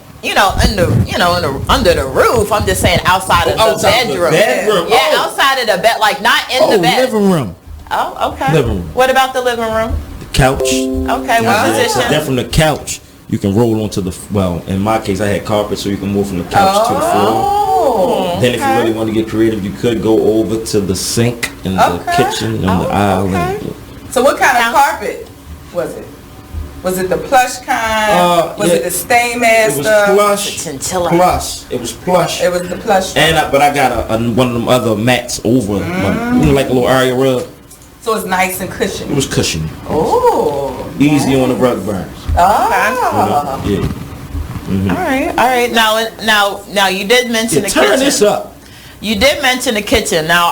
under the roof. I'm just saying outside of the outside bedroom. the bedroom. Yeah, Oh. outside of the bed, like not in the bed. living room. Oh, okay. Living room. What about the living room? The couch. Okay, what position? Then from the couch, you can roll onto in my case, I had carpet, so you can move from the couch to the floor. Then if you really want to get creative, you could go over to the sink in the kitchen and the aisle. So what kind of carpet was it? Was it the plush kind? Was it the Stainmaster? It was plush. It was plush. It was the plush. But I got one of them other mats over, like a little area rug. So it's nice and cushiony. It was cushiony. Oh. Easy on the rug burns. Oh. Yeah. Mm-hmm. All right. Now you did mention the kitchen. Turn this up. You did mention the kitchen. Now,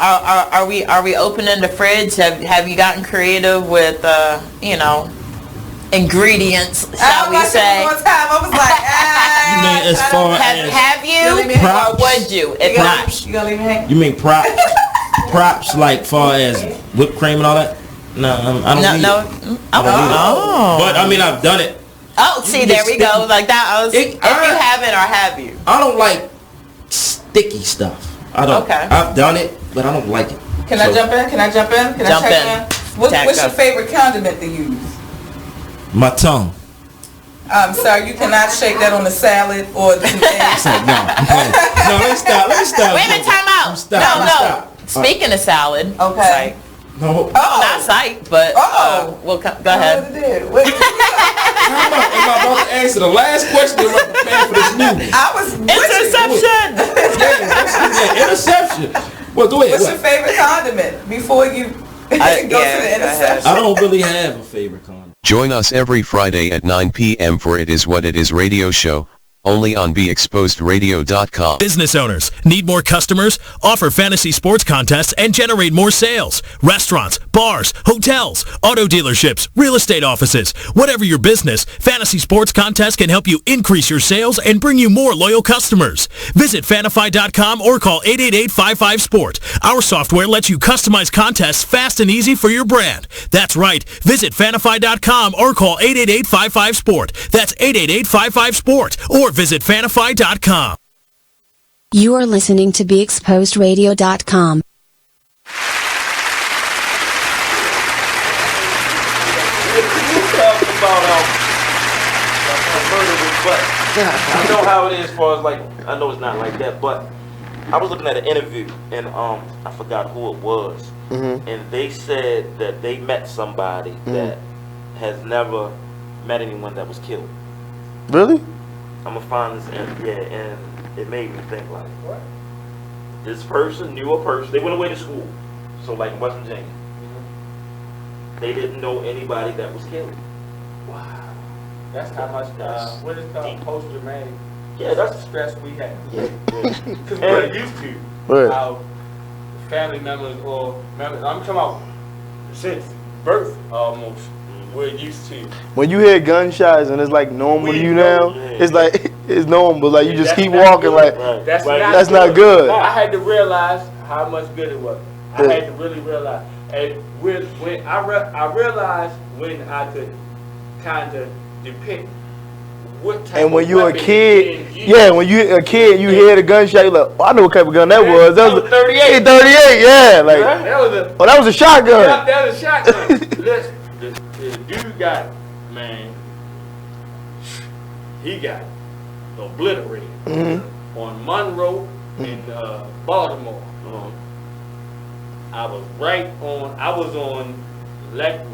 are we opening the fridge? Have you gotten creative with ingredients? Shall we say? One time I was like, you mean as far as have you or would you? If not, you gonna leave me hanging? You mean props? Props like far as whipped cream and all that? No, I don't need it. I don't need it. But I mean, I've done it. Oh, see, there we go. Like that. If you haven't or have you? I don't like sticky stuff. I don't. Okay. I've done it, but I don't like it. Can I jump in? Can I check in? What's your favorite condiment to use? My tongue. Sir, you cannot shake that on the salad or the eggs. No, let me stop. Wait a minute, time out. No. Speaking of salad. Okay. No. Not sight, but we'll go ahead. Am I about to answer the last question or am I prepared for this new one? I was interception. Well, go ahead. What's your favorite condiment before you go to the interception? I don't really have a favorite condiment. Join us every Friday at 9 p.m. for It Is What It Is radio show. only on BeExposedRadio.com. Business owners, need more customers? Offer fantasy sports contests and generate more sales. Restaurants, bars, hotels, auto dealerships, real estate offices. Whatever your business, fantasy sports contests can help you increase your sales and bring you more loyal customers. Visit Fanify.com or call 888-55-SPORT. Our software lets you customize contests fast and easy for your brand. That's right. Visit Fanify.com or call 888-55-SPORT. That's 888-55-SPORT. Or visit Fanify.com. You are listening to BeExposedRadio.com. I know how it is as far as like, I know it's not like that, but I was looking at an interview and I forgot who it was, and they said that they met somebody that has never met anyone that was killed. Really? I'm gonna find this, and it made me think like, what? This person knew a person. They went away to school, so like in West Virginia, they didn't know anybody that was killed. Wow, that's how much. What is called post-traumatic? Yeah, that's stress we have. Because we're used to Right. how family members or members. I'm talking about since birth almost. We're used to. When you hear gunshots and it's like normal to you now, it's like it's normal. Like you just That's keep not walking good. like That's not good. I had to realize how much good it was. I had to really realize, and when I realized when I could kind of depict what type. And when of you're a weapon kid, being yeah, used. when you're a kid, you hear the gunshot, you're like, oh, I know what type of gun that was. That was a 38. 38, yeah. Like, That was a. oh, that was a shotgun. Yeah, that was a shotgun. Listen, the dude got, man, he got obliterated on Monroe in Baltimore. I was on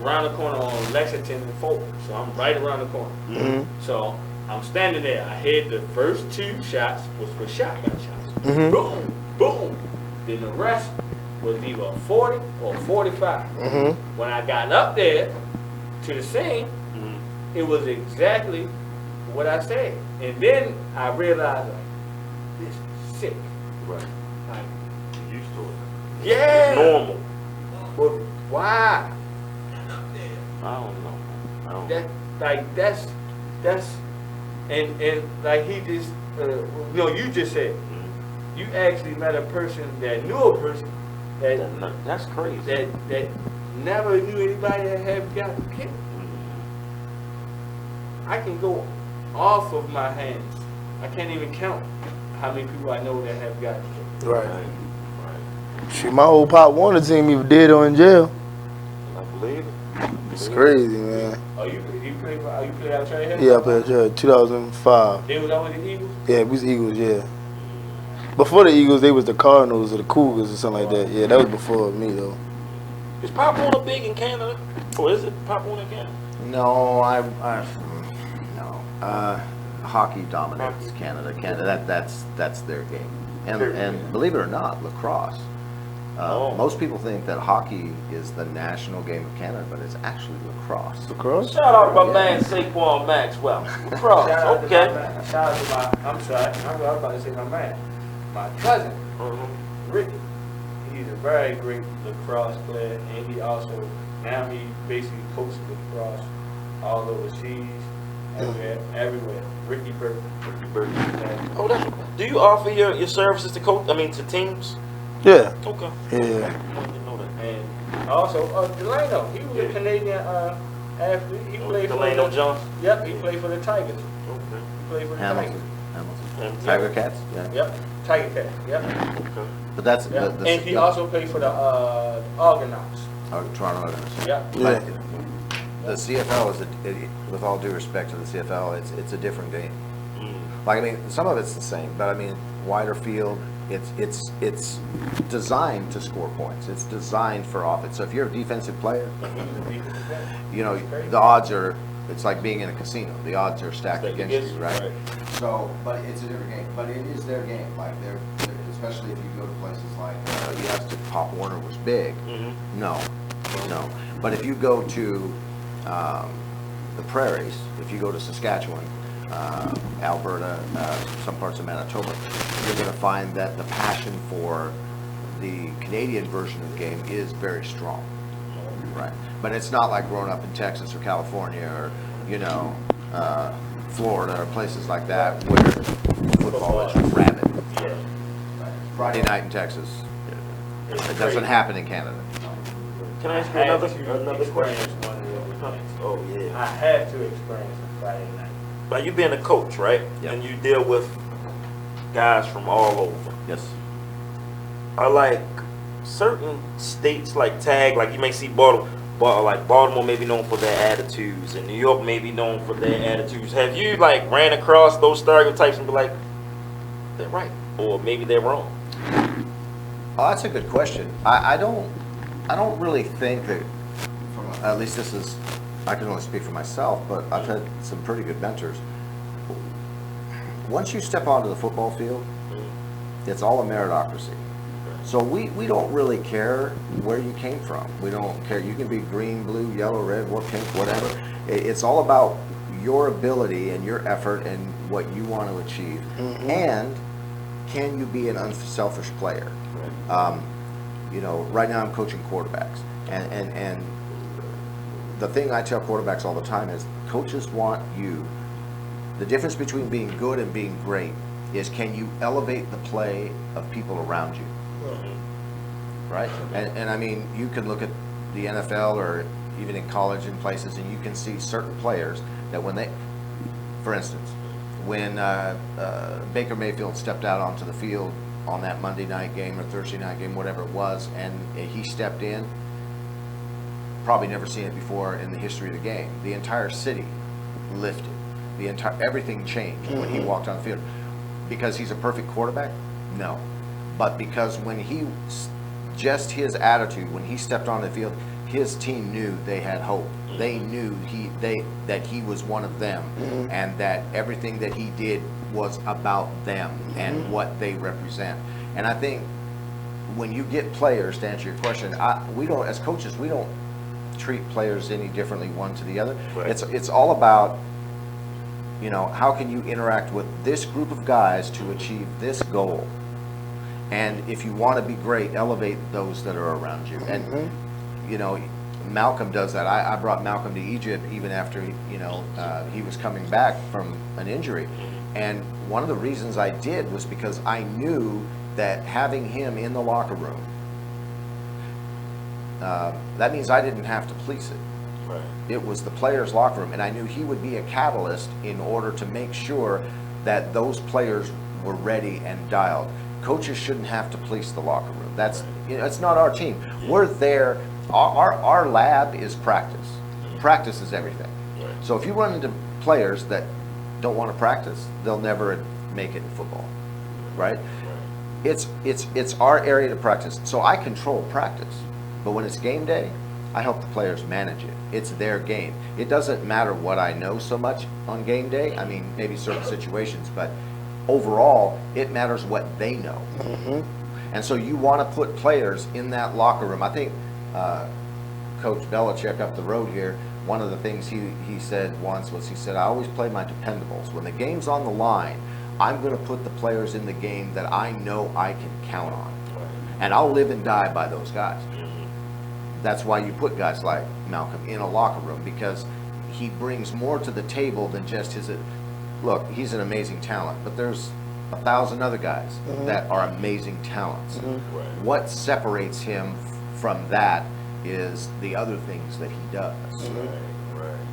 around the corner on Lexington and Fulton, so I'm right around the corner. So I'm standing there. I had the first 2 shots was for shotgun shots. Boom, boom. Then the rest was either 40 or 45. When I got up there to the scene, it was exactly what I said. And then I realized, like, this is sick. Right. Like, You're used to it. yeah. It's normal. But why? I don't know. That's and like he just you just said you actually met a person that knew a person that's crazy that never knew anybody that had gotten killed. I can go off of my hands. I can't even count how many people I know that have gotten killed. Right. Shit, my old Pop Warner team even dead or in jail. I believe it. It's crazy, man. Oh, you play out Cherry Hill? Yeah, I played Cherry 2005. They was always the Eagles? Yeah, we was Eagles, yeah. Before the Eagles, they was the Cardinals or the Cougars or something like that. Yeah, that was before me, though. Is Pop Warner big in Canada? Or is it Pop Warner in Canada? No, hockey dominates Canada. That's their game. And believe it or not, lacrosse. Most people think that hockey is the national game of Canada, but it's actually lacrosse. Lacrosse? Shout out to my man Saquon Maxwell. Lacrosse, Shout out to my, I'm sorry, I was about to say my man. My cousin, Ricky. He's a very great lacrosse player, and he also, now he basically coaches lacrosse all overseas, everywhere. Ricky Burton. Oh, do you offer your services to coach? I mean, to teams? Yeah. Okay. Yeah. I didn't know that. And also, Delano, he was a Canadian athlete. He played Delano for Johnson? Yep, he played for the Tigers. Okay. He played for the Hamilton. Tigers. Tiger Cats? Yeah. Yep, Tiger Cats. Yep. Okay. But that's and he also played for the Argonauts. Toronto Argonauts. Yep. But the CFL with all due respect to the CFL, it's a different game. Like, I mean, some of it's the same, but I mean, wider field. It's designed to score points. It's designed for offense. So if you're a defensive player, you know the odds are. It's like being in a casino. The odds are stacked against you, right? So, but it's a different game. But it is their game. Like they're especially if you go to places like you asked if Pop Warner was big. No. But if you go to the prairies, if you go to Saskatchewan, Alberta, some parts of Manitoba, you're going to find that the passion for the Canadian version of the game is very strong, right? But it's not like growing up in Texas or California or, Florida or places like that where football is rabid. Friday night in Texas, it doesn't happen in Canada. Can I ask you another question? Oh, yeah. I had to experience a Friday night. By you being a coach, right? Yep. And you deal with guys from all over. Yes. Are like certain states like tag, like you may see Baltimore may be known for their attitudes, and New York may be known for their attitudes. Have you like ran across those stereotypes and be like, they're right, or maybe they're wrong? Oh, that's a good question. I don't really think that, at least I can only speak for myself, but I've had some pretty good mentors. Once you step onto the football field, it's all a meritocracy. So we don't really care where you came from. We don't care. You can be green, blue, yellow, red, or pink, whatever. It's all about your ability and your effort and what you want to achieve. And can you be an unselfish player? Right now I'm coaching quarterbacks. And the thing I tell quarterbacks all the time is coaches want you. The difference between being good and being great is can you elevate the play of people around you? Right? And I mean, you can look at the NFL or even in college and places, and you can see certain players that for instance, when Baker Mayfield stepped out onto the field on that Monday night game or Thursday night game, whatever it was, and he stepped in, probably never seen it before in the history of the game. The entire city lifted. Everything changed when he walked on the field. Because he's a perfect quarterback? No. But because when just his attitude, when he stepped on the field, his team knew they had hope. They knew that he was one of them, and that everything that he did was about them and what they represent. And I think when you get players, to answer your question, we don't, as coaches, we don't treat players any differently one to the other. Right. It's all about, how can you interact with this group of guys to achieve this goal? And if you want to be great, elevate those that are around you. And Malcolm does that. I brought Malcolm to Egypt even after he was coming back from an injury. And one of the reasons I did was because I knew that having him in the locker room, that means I didn't have to police it. Right. It was the players' locker room, and I knew he would be a catalyst in order to make sure that those players were ready and dialed. Coaches shouldn't have to police the locker room. That's it's not our team. We're there. Our lab is practice. Practice is everything. Right. So if you run into players that don't want to practice, they'll never make it in football, right? It's our area to practice. So I control practice, but when it's game day, I help the players manage it. It's their game. It doesn't matter what I know so much on game day. I mean, maybe certain situations, but overall, it matters what they know. And so you want to put players in that locker room. I think Coach Belichick up the road here, one of the things he said once was, he said, I always play my dependables. When the game's on the line, I'm going to put the players in the game that I know I can count on. And I'll live and die by those guys. That's why you put guys like Malcolm in a locker room, because he brings more to the table than just his. Look, he's an amazing talent, but there's 1,000 other guys that are amazing talents. What separates him from that is the other things that he does.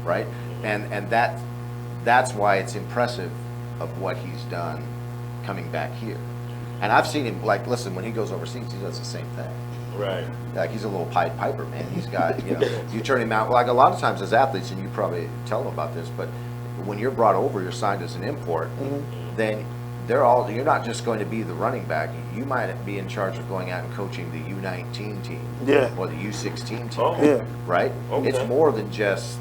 Right? And that's why it's impressive of what he's done coming back here. And I've seen him, like, listen, when he goes overseas, he does the same thing. Right. Like, he's a little Pied Piper, man. He's got, you turn him out, like a lot of times as athletes, and you probably tell them about this, but when you're brought over, you're signed as an import, then you're not just going to be the running back. You might be in charge of going out and coaching the U19 team. Or the U16 team. Right? Okay. It's more than just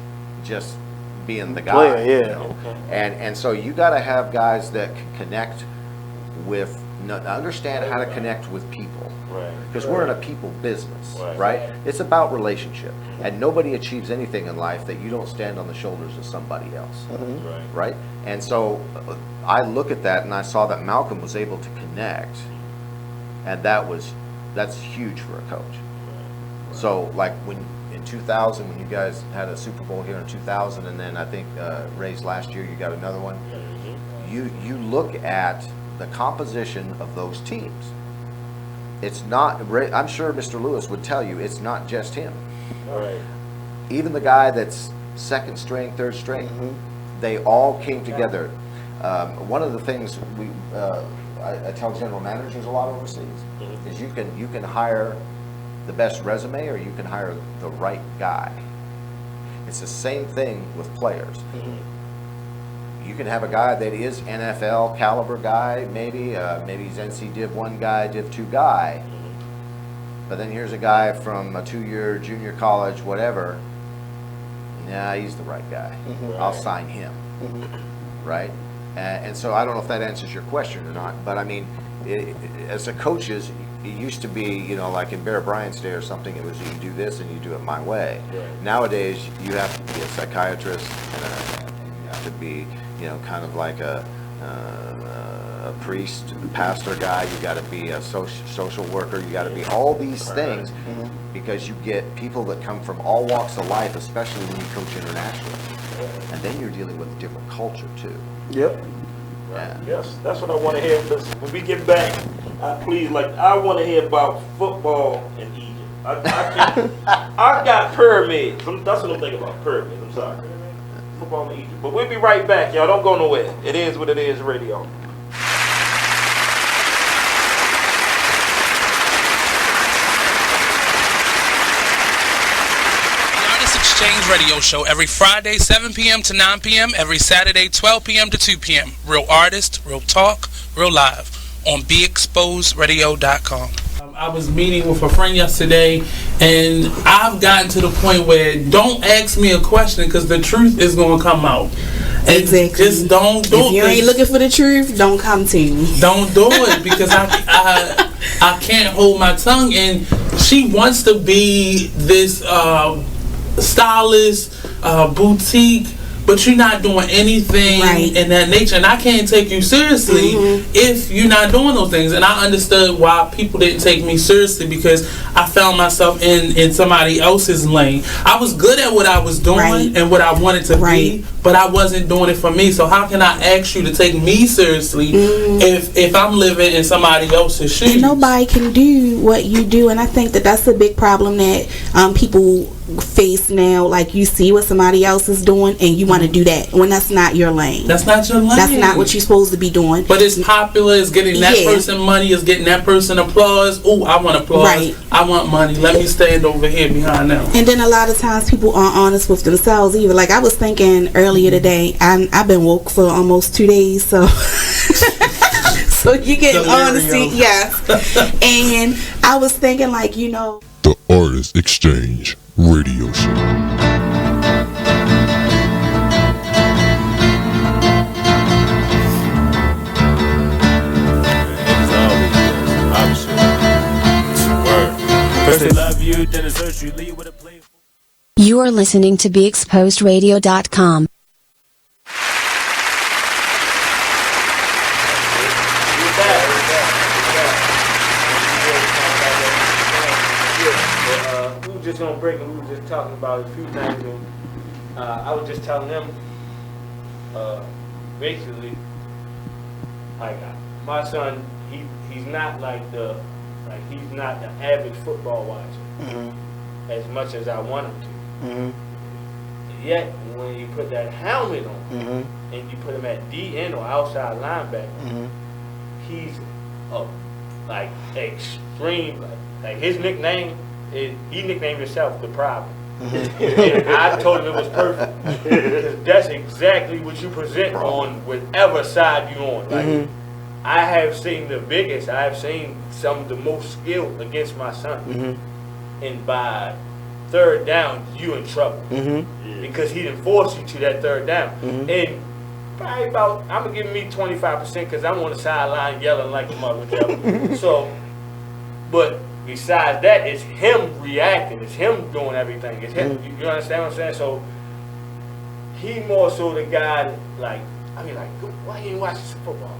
being the guy. Player, And so you got to have guys that can connect with, understand how to connect with people. Because we're in a people business, right? It's about relationship. And nobody achieves anything in life that you don't stand on the shoulders of somebody else, right? And so I look at that and I saw that Malcolm was able to connect, and that's huge for a coach. So like when in 2000, when you guys had a Super Bowl here in 2000, and then I think Rays last year, you got another one. You look at the composition of those teams. It's not, I'm sure Mr. Lewis would tell you, it's not just him. Even the guy that's second string, third string, they all came together. One of the things I tell general managers a lot overseas is you can hire the best resume, or you can hire the right guy. It's the same thing with players. You can have a guy that is NFL caliber guy, maybe he's NC Div 1 guy, Div 2 guy, but then here's a guy from a 2-year junior college, whatever. Yeah, he's the right guy. I'll sign him, right? And so I don't know if that answers your question or not, but I mean, as a coaches, it used to be, you know, like in Bear Bryant's day or something, it was you do this and you do it my way. Nowadays, you have to be a psychiatrist, and you have to be, you know, kind of like a priest, pastor guy. You got to be a social worker. You got to be all these things, because you get people that come from all walks of life, especially when you coach internationally, and then you're dealing with a different culture too. Yes, that's what I want to hear. When we get back, please, like, I want to hear about football in Egypt. I got pyramids. That's what I'm thinking about, pyramids. I'm sorry. Football in Egypt. But we'll be right back, y'all. Don't go nowhere. It is what it is radio. Exchange Radio Show every Friday 7 p.m. to 9 p.m. every Saturday 12 p.m. to 2 p.m. Real artist, real talk, real live on BeExposedRadio.com. I was meeting with a friend yesterday, and I've gotten to the point where don't ask me a question, because the truth is going to come out. Exactly. Just don't do it. If you ain't looking for the truth, don't come to me. Don't do it, because I can't hold my tongue. And she wants to be this stylist, boutique, but you're not doing anything in that nature, and I can't take you seriously if you're not doing those things. And I understood why people didn't take me seriously, because I found myself in somebody else's lane. I was good at what I was doing and what I wanted to be, but I wasn't doing it for me. So how can I ask you to take me seriously if I'm living in somebody else's shoes? And nobody can do what you do, and I think that that's a big problem that people face now. Like, you see what somebody else is doing and you want to do that when that's not your lane. That's not your lane. That's not what you're supposed to be doing. But it's popular. It's getting that person money. It's getting that person applause. Oh, I want applause. I want money. Let me stand over here behind them. And then a lot of times people aren't honest with themselves either. Like, I was thinking earlier today, I've been woke for almost 2 days, so so you get honesty, and I was thinking, like, you know, the Artist Exchange Radio Show. You are listening to BeExposedRadio.com. We were just gonna break, and we were just talking about a few things, and I was just telling them, basically, like, my son, he's not he's not the average football watcher as much as I want him to. Yet when you put that helmet on and you put him at DN or outside linebacker, he's like extreme. Like his nickname is, he nicknamed himself the problem. And I told him it was perfect, because that's exactly what you present on whatever side you on. Like, I have seen the biggest. I have seen some of the most skilled against my son, and by third down, you in trouble because he didn't force you to that third down. And probably about, I'm gonna give me 25% because I'm on the sideline yelling like a mother devil. So But besides that, it's him reacting. It's him doing everything. It's him. You understand what I'm saying? So he more so the guy that, like, I mean, like, why you ain't watching some football?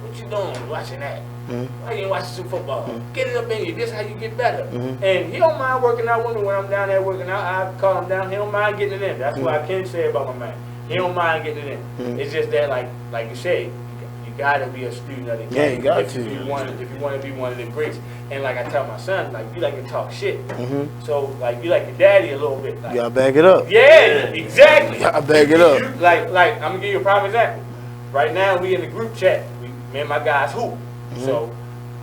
What you doing watching that? Why you ain't watching some football? Get it up in you. This is how you get better. And he don't mind working out when I'm down there working out. I call him down. He don't mind getting it in. That's what I can say about my man. He don't mind getting it in. It's just that, like you said, you gotta be a student of the game. Yeah, you got if to. you want to be one of the greats. And like I tell my son, like, you like to talk shit. So like you like your daddy a little bit. Like, You gotta back it up. yeah, exactly. You gotta back it up. Like I'm gonna give you a prime example. Right now we in the group chat. Me and my guys hoop. So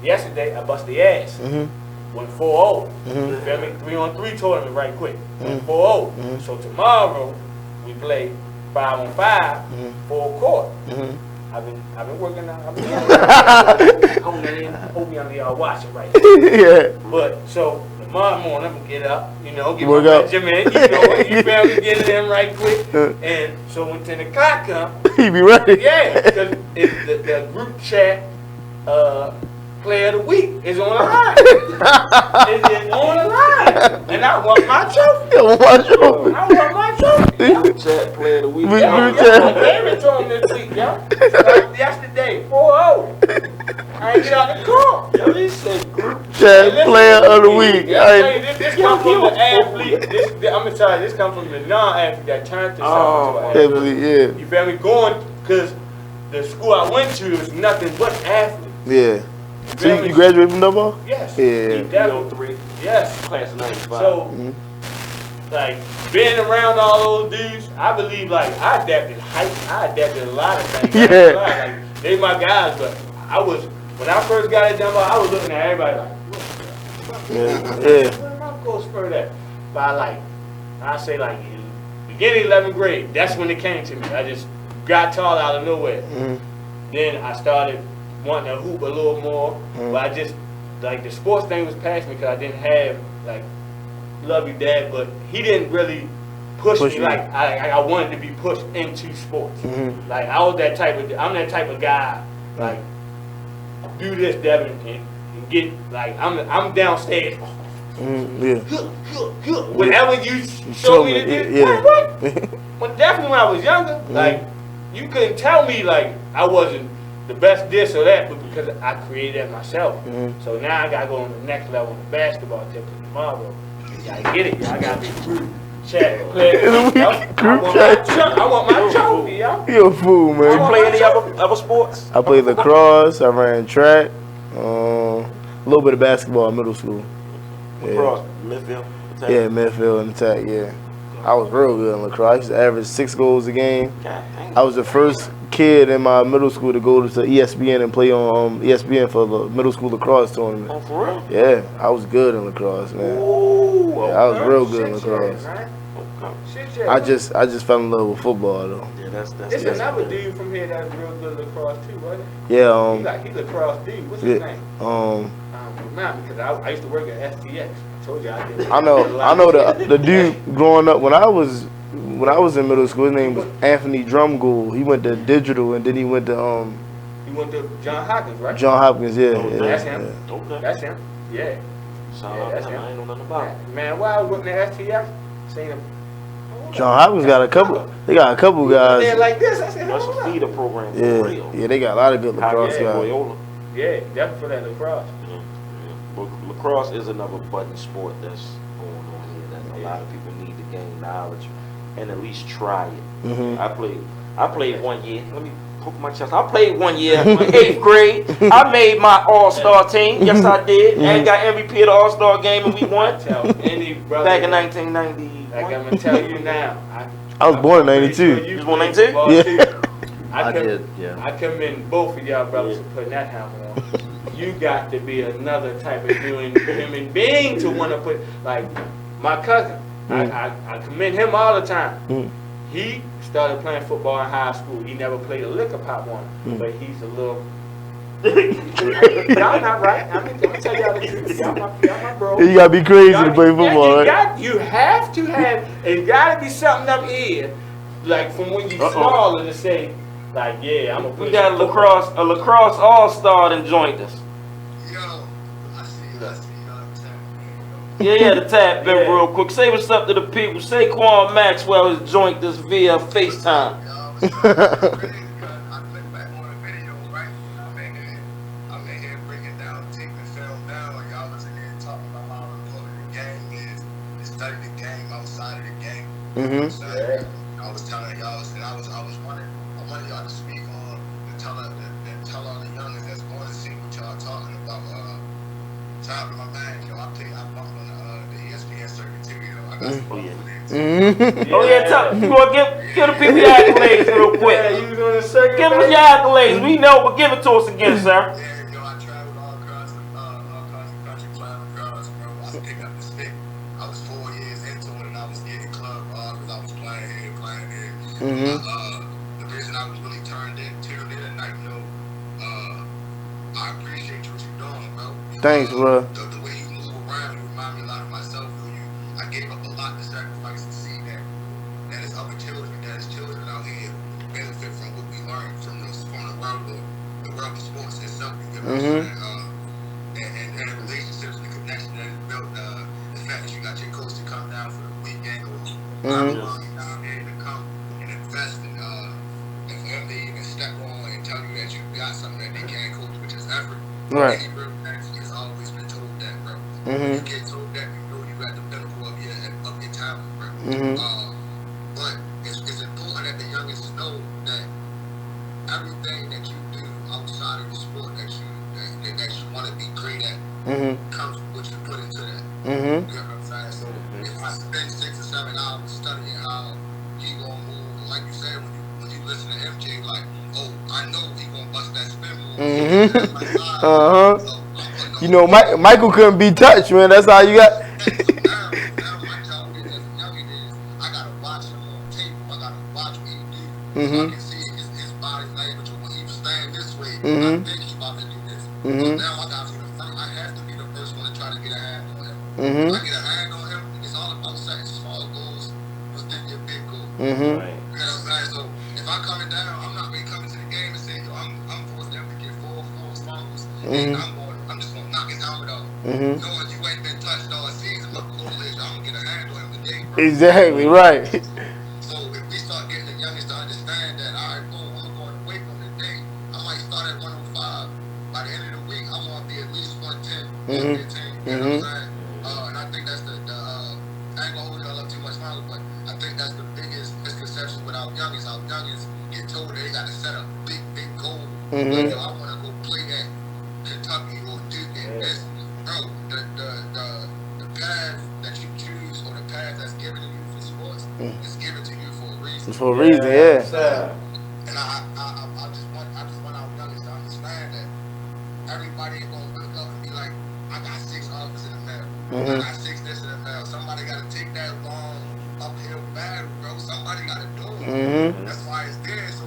yesterday I bust the ass. Went 4-0. You feel me? 3-on-3 tournament right quick. Went 4-0. So tomorrow we play 5-on-5 full court. I've been working out. I've been hope me on y'all watching right now. Yeah. But so tomorrow morning I'm gonna get up, get Work my out. regimen, you feel me, get it in right quick. And so when 10 o'clock comes, He be ready. yeah, because the group chat player of the week is on the line. It's on the line. And I want my trophy. I want my trophy. Chat player of the week. I gave it to him this week, yo. Like yesterday, 4-0. I ain't get out the car. Yo, he said group Chat player of the week. This comes from the athlete. I'm gonna tell you, this comes from the non-athlete that turned to something. Athlete, yeah. You feel me? Going, because the school I went to was nothing but athletes. Yeah. So you graduated from Dumbo? Yes. Yeah. 3. Yes. Class of 95. So, like, being around all those dudes, I believe, like, I adapted height. I adapted a lot of things. Yeah. Like, they my guys, but when I first got at Dumbo, I was looking at everybody like, where am I going to spur that? By, I say, beginning 11th grade, that's when it came to me. I just got tall out of nowhere. Then I started wanting to hoop a little more, but I just, the sports thing was past me because I didn't have, love you, Dad, but he didn't really push me like I wanted to be pushed into sports. Like, I'm that type of guy, do this, Devin, and get, I'm downstairs. Whatever you show me to do, But definitely when I was younger, you couldn't tell me, I wasn't the best this or that, but because I created that myself. So now I gotta go on the next level in the basketball tip tomorrow. You gotta get it, y'all. I gotta be group chat player. I want my trophy, y'all. You a fool, man. You play any other sports? I played lacrosse. I ran track. A little bit of basketball in middle school. Lacrosse, midfield, attack? Yeah, midfield and attack. Yeah, I was real good in lacrosse. I used to average 6 goals a game. I was the first kid in my middle school to go to ESPN and play on ESPN for the middle school lacrosse tournament. Oh, for real? Yeah, I was good in lacrosse, man. I was real good in lacrosse. I just fell in love with football though. Yeah, that's It's another dude from here that's real good at lacrosse too, wasn't it? Yeah, he lacrosse dude. What's his name? I don't remember because I used to work at STX. I told you I did. I know the dude growing up when I was in middle school. His name was Anthony Drumgold. He went to Digital and then he went to He went to John Hopkins, right? John Hopkins, yeah. That's him. Yeah. Okay. That's him. Yeah. That's him. I ain't know nothing about it. Man, while I was working at STX, seen him. John Hopkins got a couple. They got a couple guys. They're like this. I said, that's a feeder program. Yeah, they got a lot of good lacrosse guys. Yeah, definitely for that lacrosse. But lacrosse is another button sport that's going on here that a lot of people need to gain knowledge and at least try it. I played 1 year. Let me poke my chest. I played 1 year, 8th grade. I made my all-star team. Yes, I did. And got MVP of the all-star game and we won. Back in 1990. Like I'm gonna tell you now. I was born in 92. You was born in 92? Yeah. I did, yeah. I commend both of y'all brothers for putting that helmet on. You got to be another type of human being to want to put, like, my cousin. I commend him all the time. He started playing football in high school. He never played a lick of Pop Warner, but he's a little. Y'all not right. I'm gonna tell y'all the truth. Y'all my bro. You gotta be crazy to play football, right? You have to have. It gotta be something up here, like from when you smaller to say, like, yeah, I'm gonna put. We got a lacrosse all-star that joined us. Yo, I see. Yeah, to tap in real quick. Say what's up to the people. Saquon Maxwell has joined us via FaceTime. Mm-hmm. I was telling y'all, and I wanted y'all to speak on and tell all the youngins that's going to see what y'all talking about. Top of my mind, I bumped on the ESPN circuit too, I got some Mm-hmm. Oh yeah, you want to give the people your accolades real quick. Yeah, you was on the circuit. Give us your accolades. We know, but give it to us again, sir. I traveled all across the country, flying across, bro. I picked up the stick. I was 4 years into it, and I was getting club because I was playing here. The reason I was really tuned in tonight, I appreciate what you're doing, bro. Thanks, bro. The way you move around, you remind me a lot of myself. I gave up a lot to sacrifice and see that is other children, that is children out here who benefit from what we learned from the world of sports itself. You know what I'm saying? And the relationships and the connection that is built. The fact that you got your coach to come down for the weekend or down here to come and invest in and for him to even step on and tell you that you got something that they can't coach, which is effort. Right. Any real person has always been told that, bro. You get told that, you know you at the pinnacle of your talent, bro. But it's important that the youngest know that everything that you do outside of the sport that you want to be great at comes from what you put into that. You know what I'm saying? So if I spend 6 or 7 hours studying how he gonna move, like you said, when you listen to MJ, like, oh, I know he gonna bust that spin move. You know, Michael couldn't be touched, man. That's how you got. So I can see his body language when he was staying this way. I think he's about to do this. So now I got to the front. I have to be the first one to try to get a hand on him. If I get a hand on him, it's all about setting small goals within your big goal. You know what I'm saying? So if I'm coming down, I'm not really coming to the game and saying, yo, I'm forcing him to get 4 fumbles, and I'm just gonna knock his helmet off. Knowing you ain't been touched all season, look cool is I'm gonna get a hand on him today, bro. Exactly right. So if we start getting the youngest to understand that, all right, boom, I'm going to wait on today. I might start at 105. By the end of the week, I want to be at least 110, 115. You know what I'm saying? And I think that's I ain't gonna hold y'all up too much longer, but I think that's the biggest misconception with our youngest. Our youngest get told that they got to set a big goal. Like, yo, I want to go play at Kentucky or Duke and this. Bro, the path that you choose or the path that's given to you for sports is given to you for a reason. For a reason, yeah. And I just want our youngest to understand that everybody ain't gonna wake up and be like, I got 6 offers in the mail. I got 6 this in the mail. Somebody gotta take that long uphill battle, bro. Somebody gotta do it. That's why it's there. So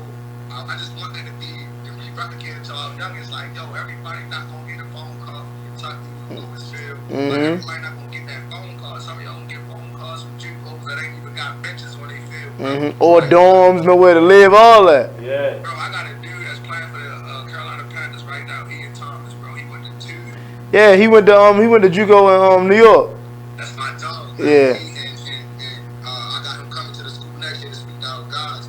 I just want that to be replicated to our youngest. Like, yo, everybody not gonna get a phone call from Kentucky or Louisville. Like, everybody not gonna get that phone call. Some of y'all gonna get phone calls from JUCOs that ain't even got benches on their field. Or dorms, nowhere to live, all that. Yeah. Bro, I got a dude that's playing for the Carolina Panthers right now. Ian Thomas, bro. He went to 2. Yeah, he went to JUCO in New York. That's my dog. Yeah. I got him coming to the school next year to speak out guys.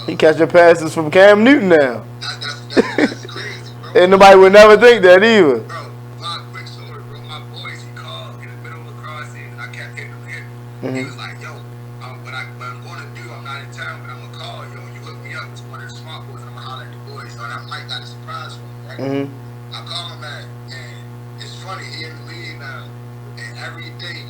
He catching passes from Cam Newton now. That's crazy, bro. And nobody would never think that either. Bro, my quick story, bro. My boys, he called in the middle of lacrosse season. I kept hitting him. He was like, yo, what I'm going to do, I'm not in town, but I'm going to call you. You hook me up with one of the smart boys, and I'm going to holler at the boys. So that might got a surprise for me, right? I call my man, and it's funny, he in the league now, and every day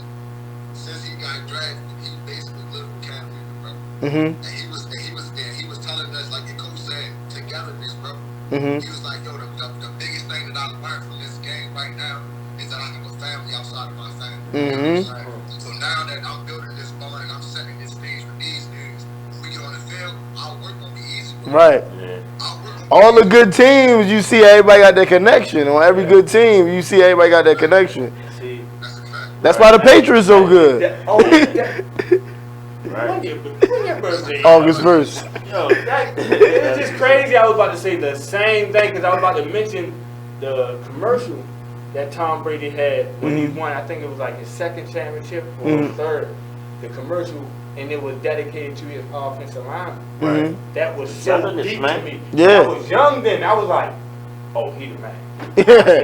since he got drafted, he basically lived with Cam Newton, bro. And he was there. He was telling us, like your coach said, togetherness, bro. He was like, yo, the biggest thing that I learned from this game right now is that I have a family outside of my family. You know what I'm saying? So now that I'm building this bond and I'm setting this stage for these dudes, when we get on the field, our work gonna be easy. Right. All the good teams, you see everybody got that connection. On every good team, you see everybody got that connection. That's why the Patriots so good. August 1st. Yo, it's just crazy. I was about to say the same thing because I was about to mention the commercial that Tom Brady had when he won. I think it was like his second championship or his third. The commercial, and it was dedicated to his offensive line. Right. That was so Togetherness, deep man. to me. Yeah. I was young then. I was like, oh, he the man. Yeah.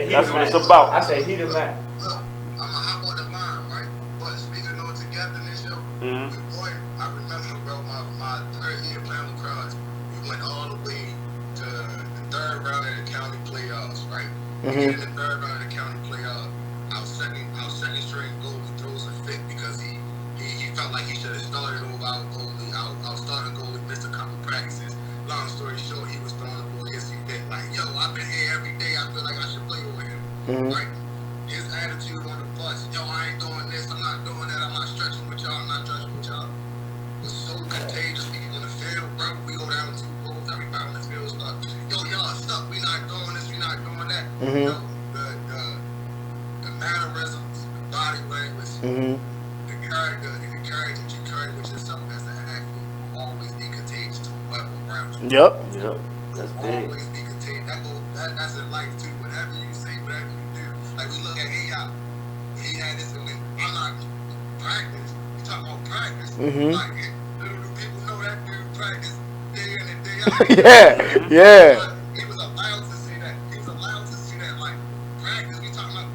That's what it's about. I said, he the man. Boy, I remember, bro, my third year playing lacrosse. We went all the way to the third round of the county playoffs, right? We get in the third round of the county playoffs. Our second string goalie throws a fit because he felt like he should have started over our goalie. Our starting goalie missed a couple practices. Long story short, he was throwing the ball his fit like, yo, I've been here every day. I feel like I should play over him. Right? His attitude on the bus, yo, I ain't doing this, I'm not doing that, I'm not stretching with y'all, I'm not stretching with y'all. It was so contagious. People in the field, bro, we go down to goals, everybody in the field stuck. Yo, y'all stuck, we not doing this, we not doing that. Yo, the mannerisms, the body language, the character, and the courage that you carry, which is something that's an athlete, will always be contagious to whoever around you. Yep. That's big. Always be contagious. That's in life too. Whatever you say, whatever you do. Like we look at A.I. He had this, and I'm not practice. You talking about practice? Like little do people know that dude practice day in and day out. Yeah. He was allowed to see that. He was allowed to see that. Like practice, we talking about.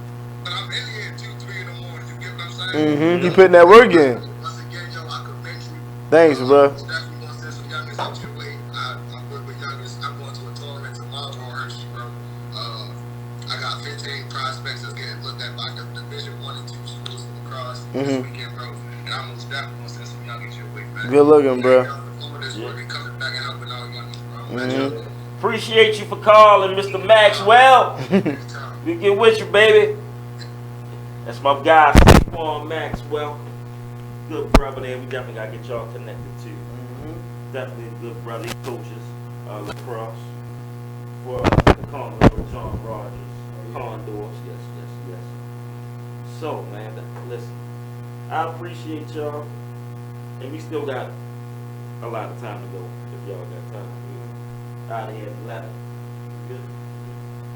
But I'm in here at 2, 3 in the morning. You get what I'm saying? You putting that work in. Once again, yo, I commend you. Thanks, bro. Definitely gonna send some youngest out your way. I'm good with youngest. I'm going to a tournament tomorrow in Hershey, bro. I got 15 prospects that's getting looked at by the Division 1 and 2 schools in lacrosse this weekend, bro. And I'm most definitely gonna send some youngest your way, man. Good looking, bro. Appreciate you for calling, Mr. Maxwell. We get with you, baby. That's my guy, Stephon Maxwell. Good brother there. We definitely gotta get y'all connected too. Definitely a good brother. He coaches lacrosse for the Commodore John Rogers. Condors, yes. So, man, listen, I appreciate y'all, and we still got a lot of time to go if y'all got time. Out of here at 11. Good.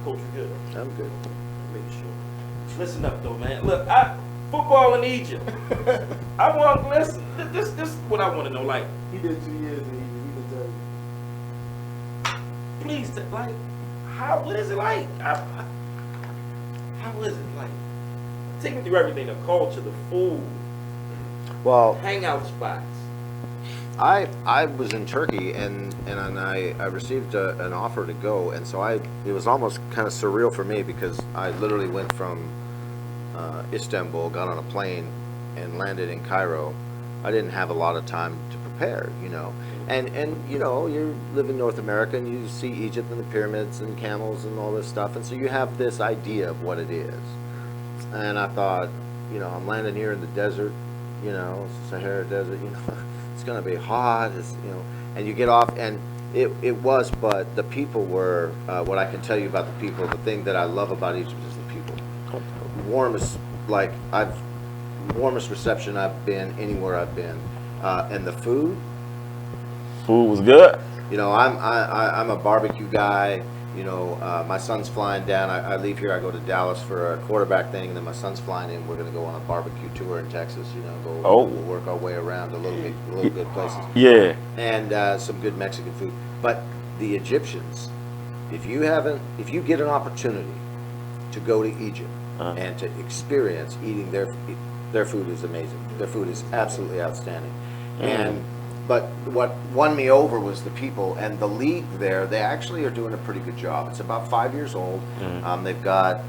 Coach, you good? I'm good. Make sure. Listen up, though, man. Look, football in Egypt. I want to listen. This is what I want to know. Like, He did 2 years and he can tell you. please, like, what is it like? How is it like? Take me through everything: the culture, the food, Well, hangout spots. I was in Turkey and I received an offer to go, and so it was almost kind of surreal for me because I literally went from Istanbul, got on a plane, and landed in Cairo. I didn't have a lot of time to prepare, you know. And you know, you live in North America and you see Egypt and the pyramids and camels and all this stuff, and so you have this idea of what it is. And I thought, you know, I'm landing here in the desert, you know, Sahara Desert, you know, it's gonna be hot, it's, you know, and you get off, and it was, but the people were, what I can tell you about the people, the thing that I love about Egypt is the people. Warmest, warmest reception I've been anywhere I've been, and the food. Food was good. You know, I'm a barbecue guy. You know, my son's flying down. I leave here. I go to Dallas for a quarterback thing, and then my son's flying in. We're going to go on a barbecue tour in Texas. You know, we'll work our way around a little good places. Yeah. And some good Mexican food. But the Egyptians, if you get an opportunity to go to Egypt and to experience eating their food is amazing. Their food is absolutely outstanding. But what won me over was the people, and the league there, they actually are doing a pretty good job. It's about 5 years old. They've got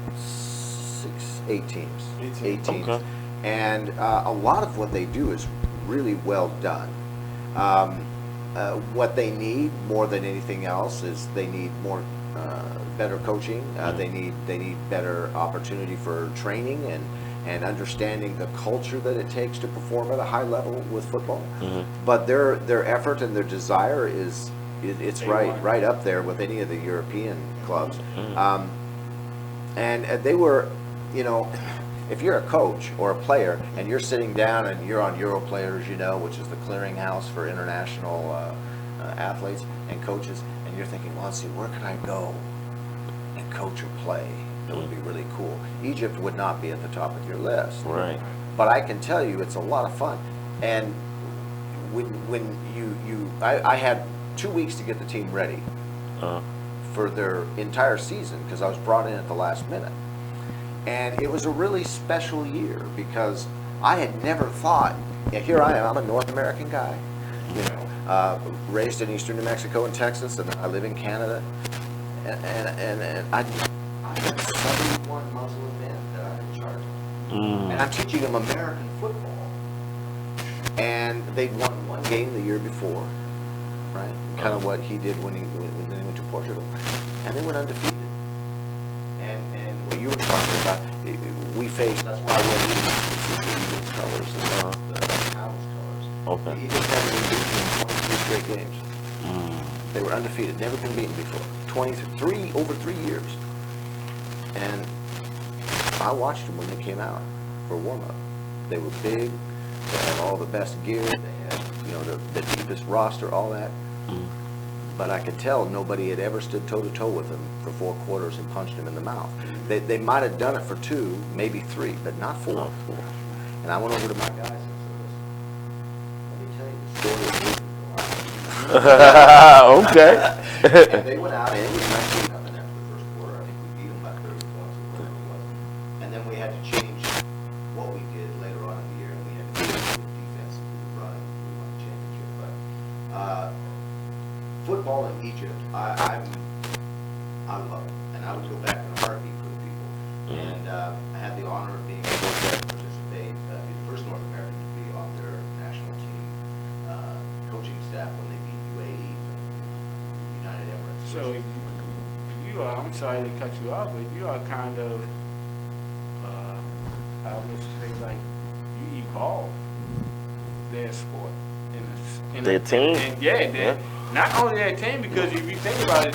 8 teams. 8 teams. Okay. And a lot of what they do is really well done. What they need more than anything else is they need better coaching. They need better opportunity for training and understanding the culture that it takes to perform at a high level with football. But their effort and their desire it's right up there with any of the European clubs. And they were, you know, if you're a coach or a player and you're sitting down and you're on Europlayers, you know, which is the clearinghouse for international athletes and coaches, and you're thinking, well, let's see, where can I go and coach or play? that would be really cool. Egypt would not be at the top of your list. Right. But I can tell you it's a lot of fun. And when I had 2 weeks to get the team ready for their entire season because I was brought in at the last minute. And it was a really special year because I had never thought, here I am, I'm a North American guy, you know, raised in eastern New Mexico and Texas, and I live in Canada. And I had 71 Muslim men that I'm in charge of. And I'm teaching them American football. And they'd won one game the year before, right? Kind of what he did when they went to Portugal. And they went undefeated. And what you were talking about, we faced, that's why we're the Eagles colors and the Cowboys colors. Okay. The Eagles hadn't been beaten in 23 straight games. They were undefeated, never been beaten before. Over 3 years. And I watched them when they came out for warm-up. They were big, they had all the best gear, they had, you know, the deepest roster, all that. But I could tell nobody had ever stood toe-to-toe with them for 4 quarters and punched him in the mouth. They might have done it for 2, maybe 3, but not 4. And I went over to my guys and said, let me tell you the story of Okay. and they went out and it was 19-0 after the first quarter. I think we beat them by 30 points or whatever it was. And then we had to change what we did later on in the year, and we had to do defense and run. We won the championship. But football in Egypt, I love it, and I would go back in a heartbeat for the people. And I had the honor of being able to participate, be the first North American to be on their national team coaching staff when they beat UAE, United Emirates. So you are, I'm sorry to cut you off, but you are kind of, I would say, like, you evolve their sport. Their team? And not only their team, because if you think about it,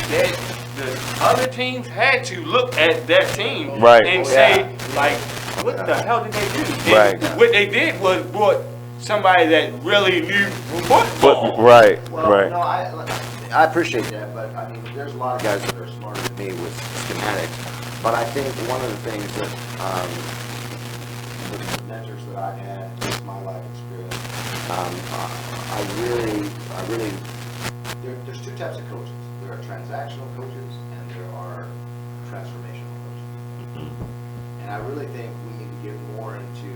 the other teams had to look at that team and say, like, what the hell did they do? And what they did was brought somebody that really knew football. Well, no, I appreciate that, but I mean, there's a lot of guys that are smarter than me with schematics. But I think one of the things that the mentors that I've had, just my life experience, I really, there's 2 types of coaches. There are transactional coaches and there are transformational coaches. And I really think we need to get more into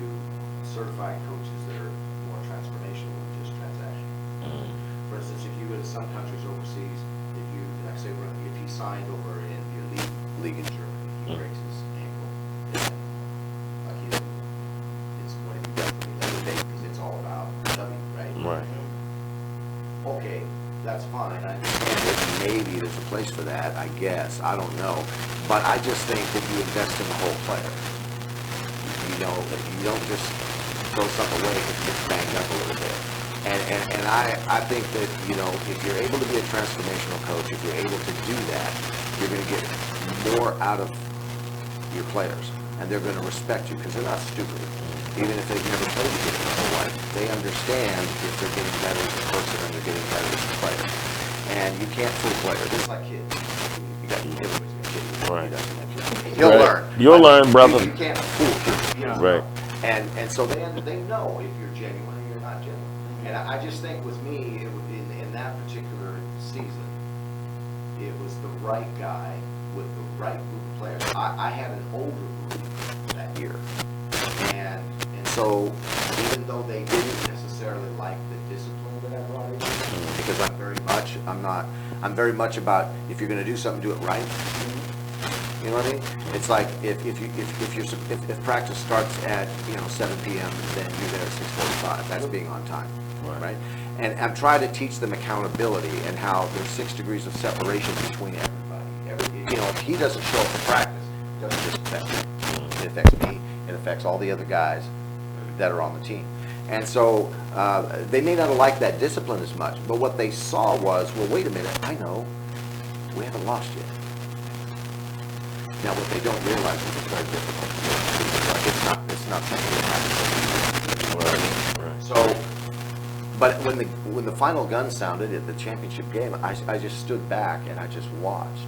certifying coaches that are more transformational than just transactional. For instance, if you go to some countries overseas, if he signed over in the elite league in Germany, he breaks his ankle, then it's what have you done for me lately? Because it's all about W, right? Right. Okay, that's fine. I understand that maybe there's a place for that, I guess. I don't know. But I just think that you invest in the whole player. You know, that you don't just throw something away because it gets banged up a little bit. And I think that, you know, if you're able to be a transformational coach, if you're able to do that, you're going to get more out of your players. And they're going to respect you because they're not stupid. Even if they've never played the game in their whole life, they understand if they're getting better as a person and they're getting better as a player. And you can't fool players. It's like kids. You got everybody's a kid. Right. He'll learn. You'll learn, brother. You can't fool kids. You know? Right. And so they know if you're genuine or you're not genuine. And I just think with me, in that particular season, it was the right guy with the right group of players. I had an older group that year. And so even though they didn't necessarily like the discipline that I brought in, because I'm very much about if you're going to do something, do it right. You know what I mean? It's like if practice starts at 7 p.m. then you're there at 6:45. That's being on time, right? And I'm trying to teach them accountability and how there's 6 degrees of separation between everybody. If he doesn't show up for practice, it doesn't just affect me. It affects me. It affects all the other guys that are on the team. And so they may not have liked that discipline as much, but what they saw was, well, wait a minute, I know, we haven't lost yet. Now, what they don't realize is it's very difficult. It's not something that happens. You know what I mean? So, but when the final gun sounded at the championship game, I just stood back and I just watched.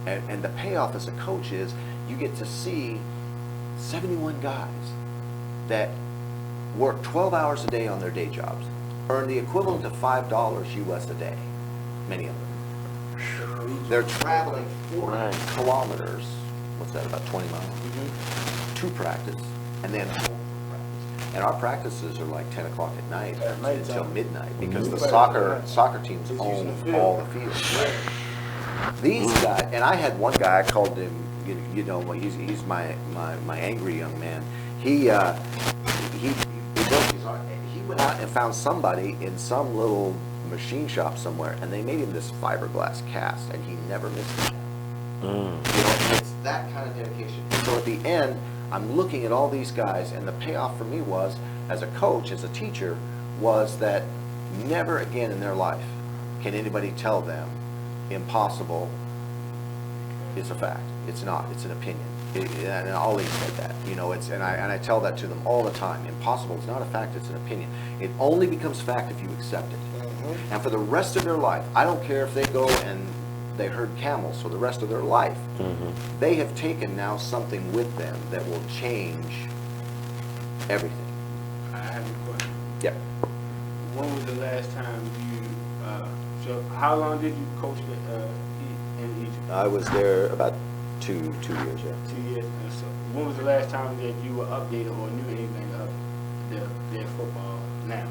And the payoff as a coach is you get to see 71 guys that work 12 hours a day on their day jobs, earn the equivalent of $5 US a day, many of them. They're traveling 40 kilometers, what's that, about 20 miles, to practice, and then home. And our practices are like 10 o'clock at night until midnight, because the soccer teams own all the fields. These guys, and I had one guy, I called him, you know, he's my angry young man. He broke his arm. He went out and found somebody in some little machine shop somewhere, and they made him this fiberglass cast, and he never missed it. You know, it's that kind of dedication. So at the end, I'm looking at all these guys, and the payoff for me was, as a coach, as a teacher, was that never again in their life can anybody tell them impossible is a fact. It's not. It's an opinion. And I always said that. You know, it's and I tell that to them all the time. Impossible is not a fact. It's an opinion. It only becomes fact if you accept it. And for the rest of their life, I don't care if they go and they herd camels for the rest of their life. They have taken now something with them that will change everything. I have a question. Yeah. When was the last time you, so how long did you coach in Egypt? I was there about two years, yeah. 2 years. And so when was the last time that you were updated or knew anything of their football now?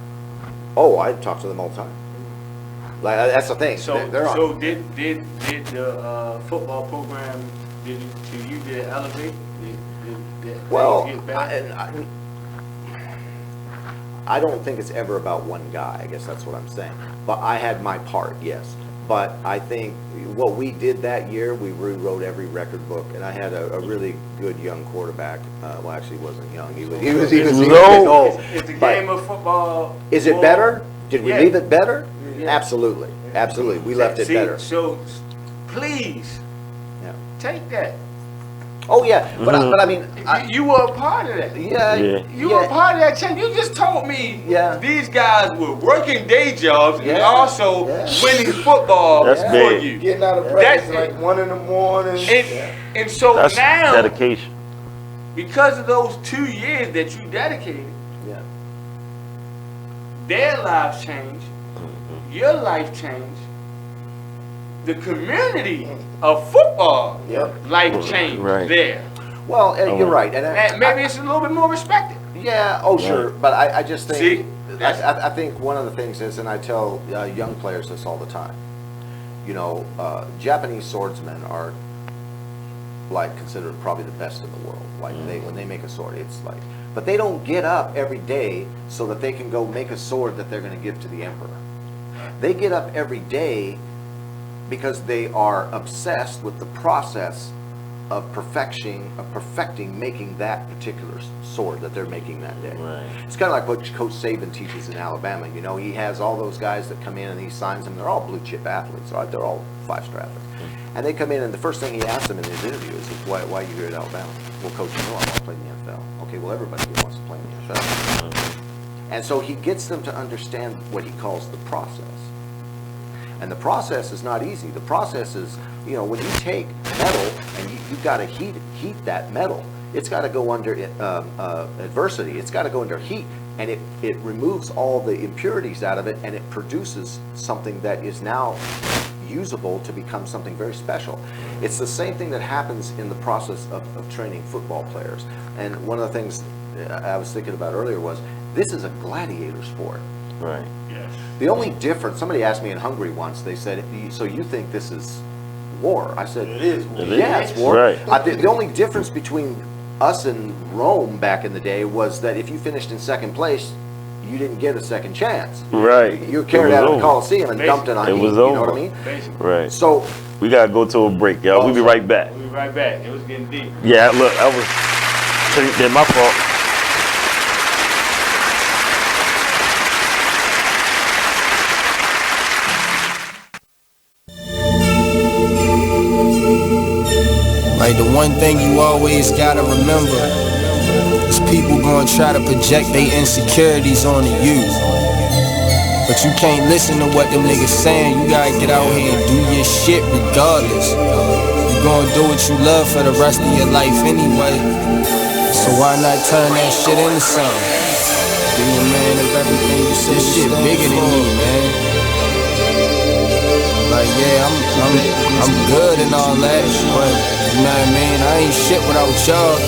Oh, I talk to them all the time. Like that's the thing. So, they're on. so did the football program did it elevate? Well, I don't think it's ever about one guy. I guess that's what I'm saying. But I had my part, yes. But I think what we did that year, we rewrote every record book, and I had a really good young quarterback. Well, actually, he wasn't young. He was old. It's a game of football. Is it better? Did we leave it better? Yeah. Absolutely, absolutely. We left it better. So, please, take that. Oh yeah, but I mean, you were a part of that. Yeah, you were a part of that change. You just told me these guys were working day jobs and also winning football for you. Getting out of practice like 1 in the morning. And so That's now, dedication. because of those 2 years that you dedicated, their lives changed, your life changed, the community of football life changed there. Well, you're right. And maybe it's a little bit more respected. Yeah, oh sure. But I just think, See? I think one of the things is, and I tell young players this all the time, you know, Japanese swordsmen are like considered probably the best in the world. Like when they make a sword, it's like, but they don't get up every day so that they can go make a sword that they're going to give to the emperor. They get up every day because they are obsessed with the process of perfecting making that particular sword that they're making that day. It's kind of like what Coach Saban teaches in Alabama. You know, he has all those guys that come in and he signs them. They're all blue chip athletes. Right? They're all 5-star athletes. And they come in and the first thing he asks them in his interview is, why are you here at Alabama? Well, Coach, you know I want to play in the NFL. Okay, well, everybody here wants to play in the NFL. And so he gets them to understand what he calls the process. And the process is not easy. The process is, you know, when you take metal and you've got to heat that metal, it's got to go under adversity. It's got to go under heat, and it removes all the impurities out of it, and it produces something that is now usable to become something very special. It's the same thing that happens in the process of training football players. And one of the things I was thinking about earlier was, this is a gladiator sport. Right. Yes. The only difference, somebody asked me in Hungary once, they said, so you think this is war? I said, it is war. Yeah, it's war. Right. The only difference between us and Rome back in the day was that if you finished in second place, you didn't get a second chance. Right. You were carried out of the Coliseum and dumped in a heap. Was you over. know what I mean? Basically. Right. So we gotta go to a break, y'all. We'll be right back. We'll be right back. It was getting deep. Yeah, look, I was that's my fault. Like the one thing you always gotta remember is people gonna try to project their insecurities onto you. But you can't listen to what them niggas saying. You gotta get out here and do your shit regardless. You gonna do what you love for the rest of your life anyway. So why not turn that shit into something? Be a man of everything you say. This shit bigger than me, man. Like, yeah, I'm good and all that, but you know what I mean? I ain't shit without y'all.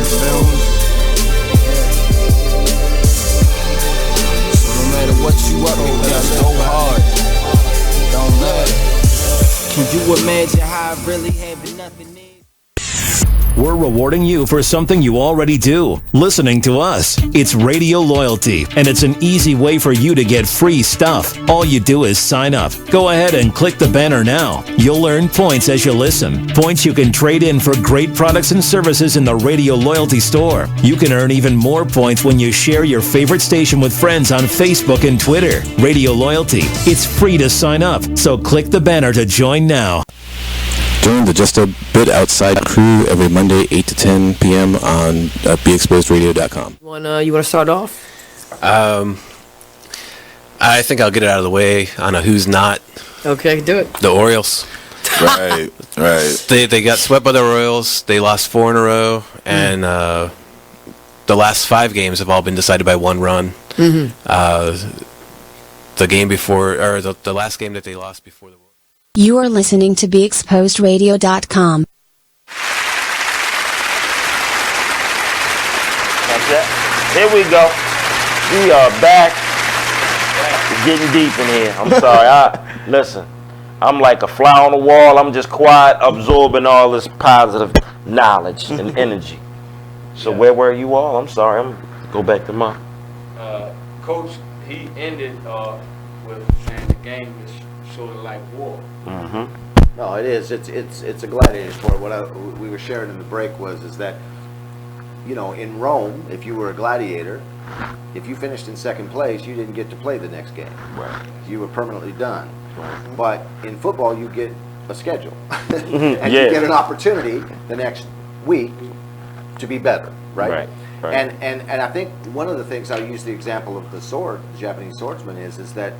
So no matter what you up, you gotta go hard. Don't matter. Can you imagine how I really having nothing in? We're rewarding you for something you already do, listening to us. It's Radio Loyalty, and it's an easy way for you to get free stuff. All you do is sign up. Go ahead and click the banner now. You'll earn points as you listen. Points you can trade in for great products and services in the Radio Loyalty store. You can earn even more points when you share your favorite station with friends on Facebook and Twitter. Radio Loyalty. It's free to sign up, so click the banner to join now. Join the Just a Bit Outside crew every Monday, 8 to 10 p.m. on BeExposedRadio.com. You want to start off? I think I'll get it out of the way on a who's not. Okay, do it. The Orioles. Right. They got swept by the Royals. They lost 4 in a row, and the last 5 games have all been decided by 1 run. Mm-hmm. The game before, or the last game that they lost before the World. You are listening to BeExposedRadio.com. Here we go. We are back. It's getting deep in here. I'm sorry. Listen, I'm like a fly on the wall. I'm just quiet, absorbing all this positive knowledge and energy. So where were you all? I'm sorry. I'm go back to my. Coach, he ended with saying the game is sort of like war. Mm-hmm. No, it is. It's a gladiator sport. What we were sharing in the break is that, you know, in Rome, if you were a gladiator, if you finished in second place, you didn't get to play the next game. Right. You were permanently done. Right. But in football, you get a schedule, and Yeah. you get an opportunity the next week to be better. Right. Right. And I think one of the things, I'll use the example of the sword, the Japanese swordsman, is that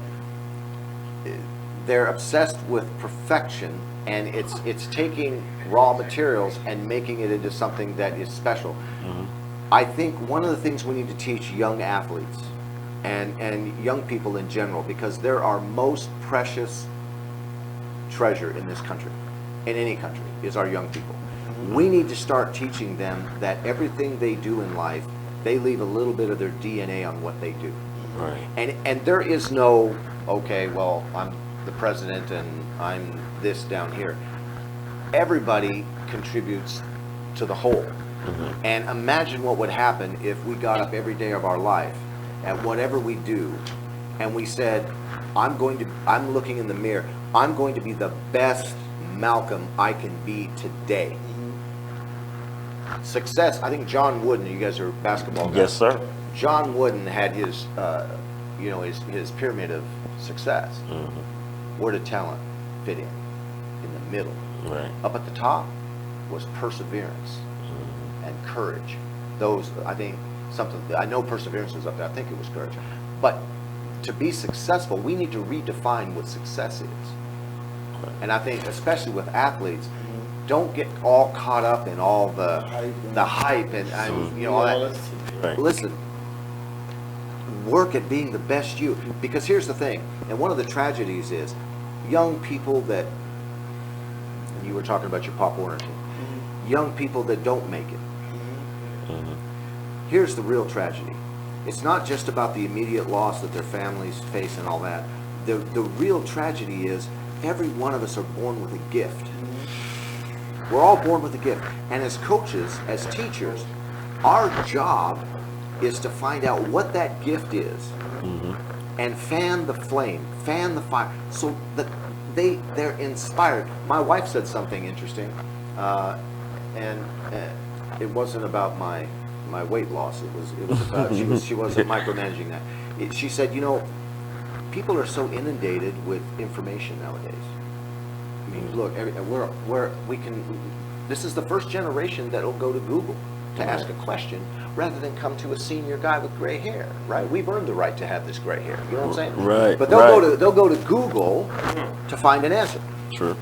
they're obsessed with perfection, and it's taking raw materials and making it into something that is special. Mm-hmm. I think one of the things we need to teach young athletes and young people in general, because they're our most precious treasure in this country, in any country, is our young people. We need to start teaching them that everything they do in life, they leave a little bit of their DNA on what they do. Right. And there is no, okay, well, I'm the president and I'm this down here. Everybody contributes to the whole. Mm-hmm. And imagine what would happen if we got up every day of our life at whatever we do and we said, I'm looking in the mirror, I'm going to be the best Malcolm I can be today. Mm-hmm. Success, I think John Wooden, you guys are basketball guys. Yes, sir. John Wooden had his his pyramid of success. Mm-hmm. Where did talent fit in? In the middle. Right. Up at the top was perseverance and courage. Those, I think, I know perseverance was up there. I think it was courage. But to be successful, we need to redefine what success is. Right. And I think, especially with athletes, don't get all caught up in all the hype and all that. Right. Listen, work at being the best you. Because here's the thing, and one of the tragedies is young people that, and you were talking about your Pop Warner team, young people that don't make it. Here's the real tragedy. It's not just about the immediate loss that their families face and all that. The real tragedy is every one of us are born with a gift. We're all born with a gift. And as coaches, as teachers, our job is to find out what that gift is and fan the flame, fan the fire, so that they're inspired. My wife said something interesting, and it wasn't about my weight loss. It was about she wasn't micromanaging that. She said, you know, people are so inundated with information nowadays. I mean, look, this is the first generation that'll go to Google to ask a question rather than come to a senior guy with gray hair, right? We've earned the right to have this gray hair. You know what I'm saying? Right. But they'll go to Google to find an answer. True.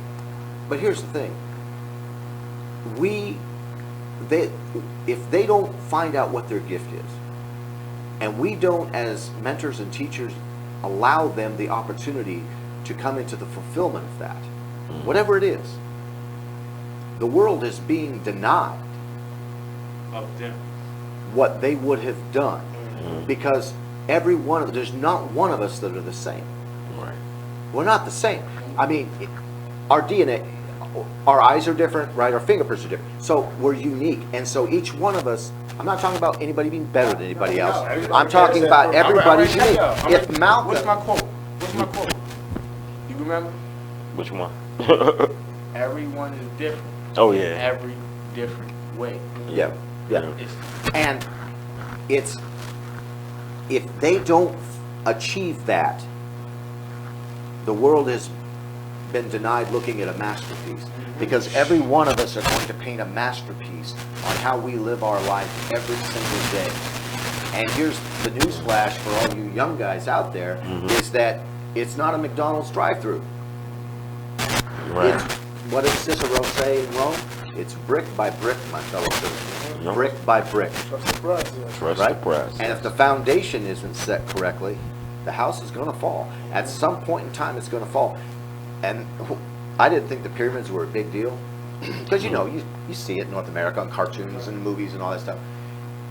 But here's the thing. If they don't find out what their gift is, and we don't, as mentors and teachers, allow them the opportunity to come into the fulfillment of that, whatever it is, the world is being denied Of them. what they would have done, because every one of there's not one of us that are the same. Right. We're not the same. I mean, our DNA, our eyes are different, right? Our fingerprints are different. So we're unique, and so each one of us. I'm not talking about anybody being better than anybody else. I'm talking about everybody's unique. If Malcolm, what's my quote? What's my quote? You remember? Which one? Everyone is different. Oh, in yeah. every different way. Yeah. And it's if they don't achieve that, the world has been denied looking at a masterpiece, because every one of us are going to paint a masterpiece on how we live our life every single day. And here's the newsflash for all you young guys out there, is that it's not a McDonald's drive-through. Right. It's, what does Cicero say in Rome? It's brick by brick, my fellow citizens. Brick by brick. Trust the process. Trust Right? the process. And if the foundation isn't set correctly, the house is going to fall. At some point in time, it's going to fall. And I didn't think the pyramids were a big deal, because you see it in North America on cartoons and movies and all that stuff.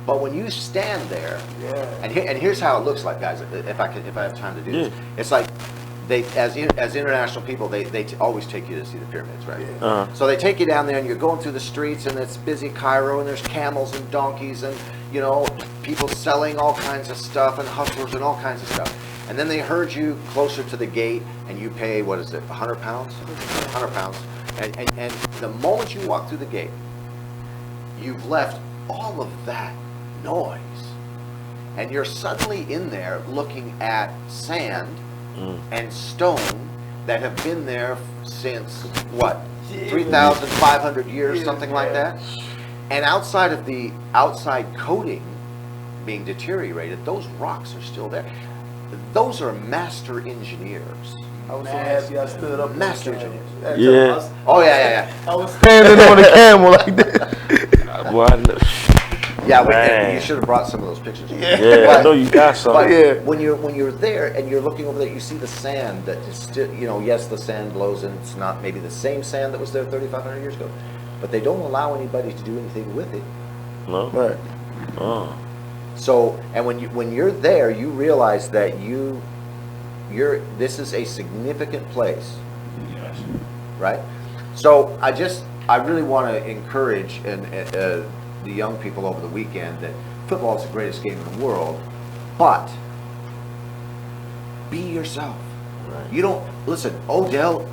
But when you stand there, and here's how it looks like, guys. If I have time to do this, it's like they, as international people, they always take you to see the pyramids, right? So they take you down there, and you're going through the streets, and it's busy Cairo, and there's camels and donkeys, and people selling all kinds of stuff, and hustlers and all kinds of stuff. And then they herd you closer to the gate, and you pay, what is it, 100 pounds? 100 pounds. And the moment you walk through the gate, you've left all of that noise. And you're suddenly in there looking at sand and stone that have been there since, what, 3,500 years, something like that? And outside of the outside coating being deteriorated, those rocks are still there. Those are master engineers. I was so happy I stood up. Master engineers. Yeah. Oh yeah. I was standing on the camel like that. Well, I know. Yeah, you should have brought some of those pictures. Yeah, I know you got some. But when you're there and you're looking over there, you see the sand that is still, yes, the sand blows, and it's not maybe the same sand that was there 3,500 years ago, but they don't allow anybody to do anything with it. No. Right. Oh. So, and when you're there, you realize that this is a significant place. Yes. Right? So I really want to encourage the young people over the weekend that football is the greatest game in the world, but be yourself. Right. You don't, listen, Odell,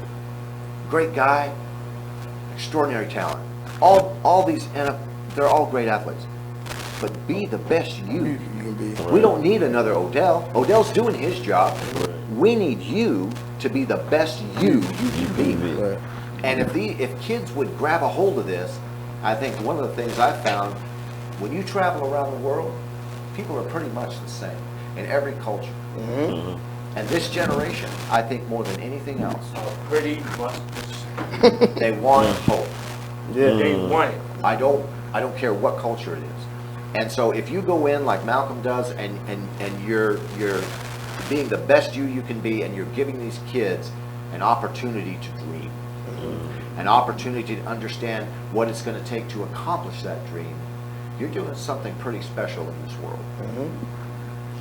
great guy, extraordinary talent. All these, they're all great athletes. But be the best you can be. We don't need another Odell. Odell's doing his job. We need you to be the best you can be. Right. And if kids would grab a hold of this, I think one of the things I found, when you travel around the world, people are pretty much the same in every culture. And this generation, I think more than anything else, Pretty much. they want hope. Yeah. They want it. I don't care what culture it is. And so if you go in like Malcolm does, and you're being the best you can be, and you're giving these kids an opportunity to dream, an opportunity to understand what it's going to take to accomplish that dream, you're doing something pretty special in this world.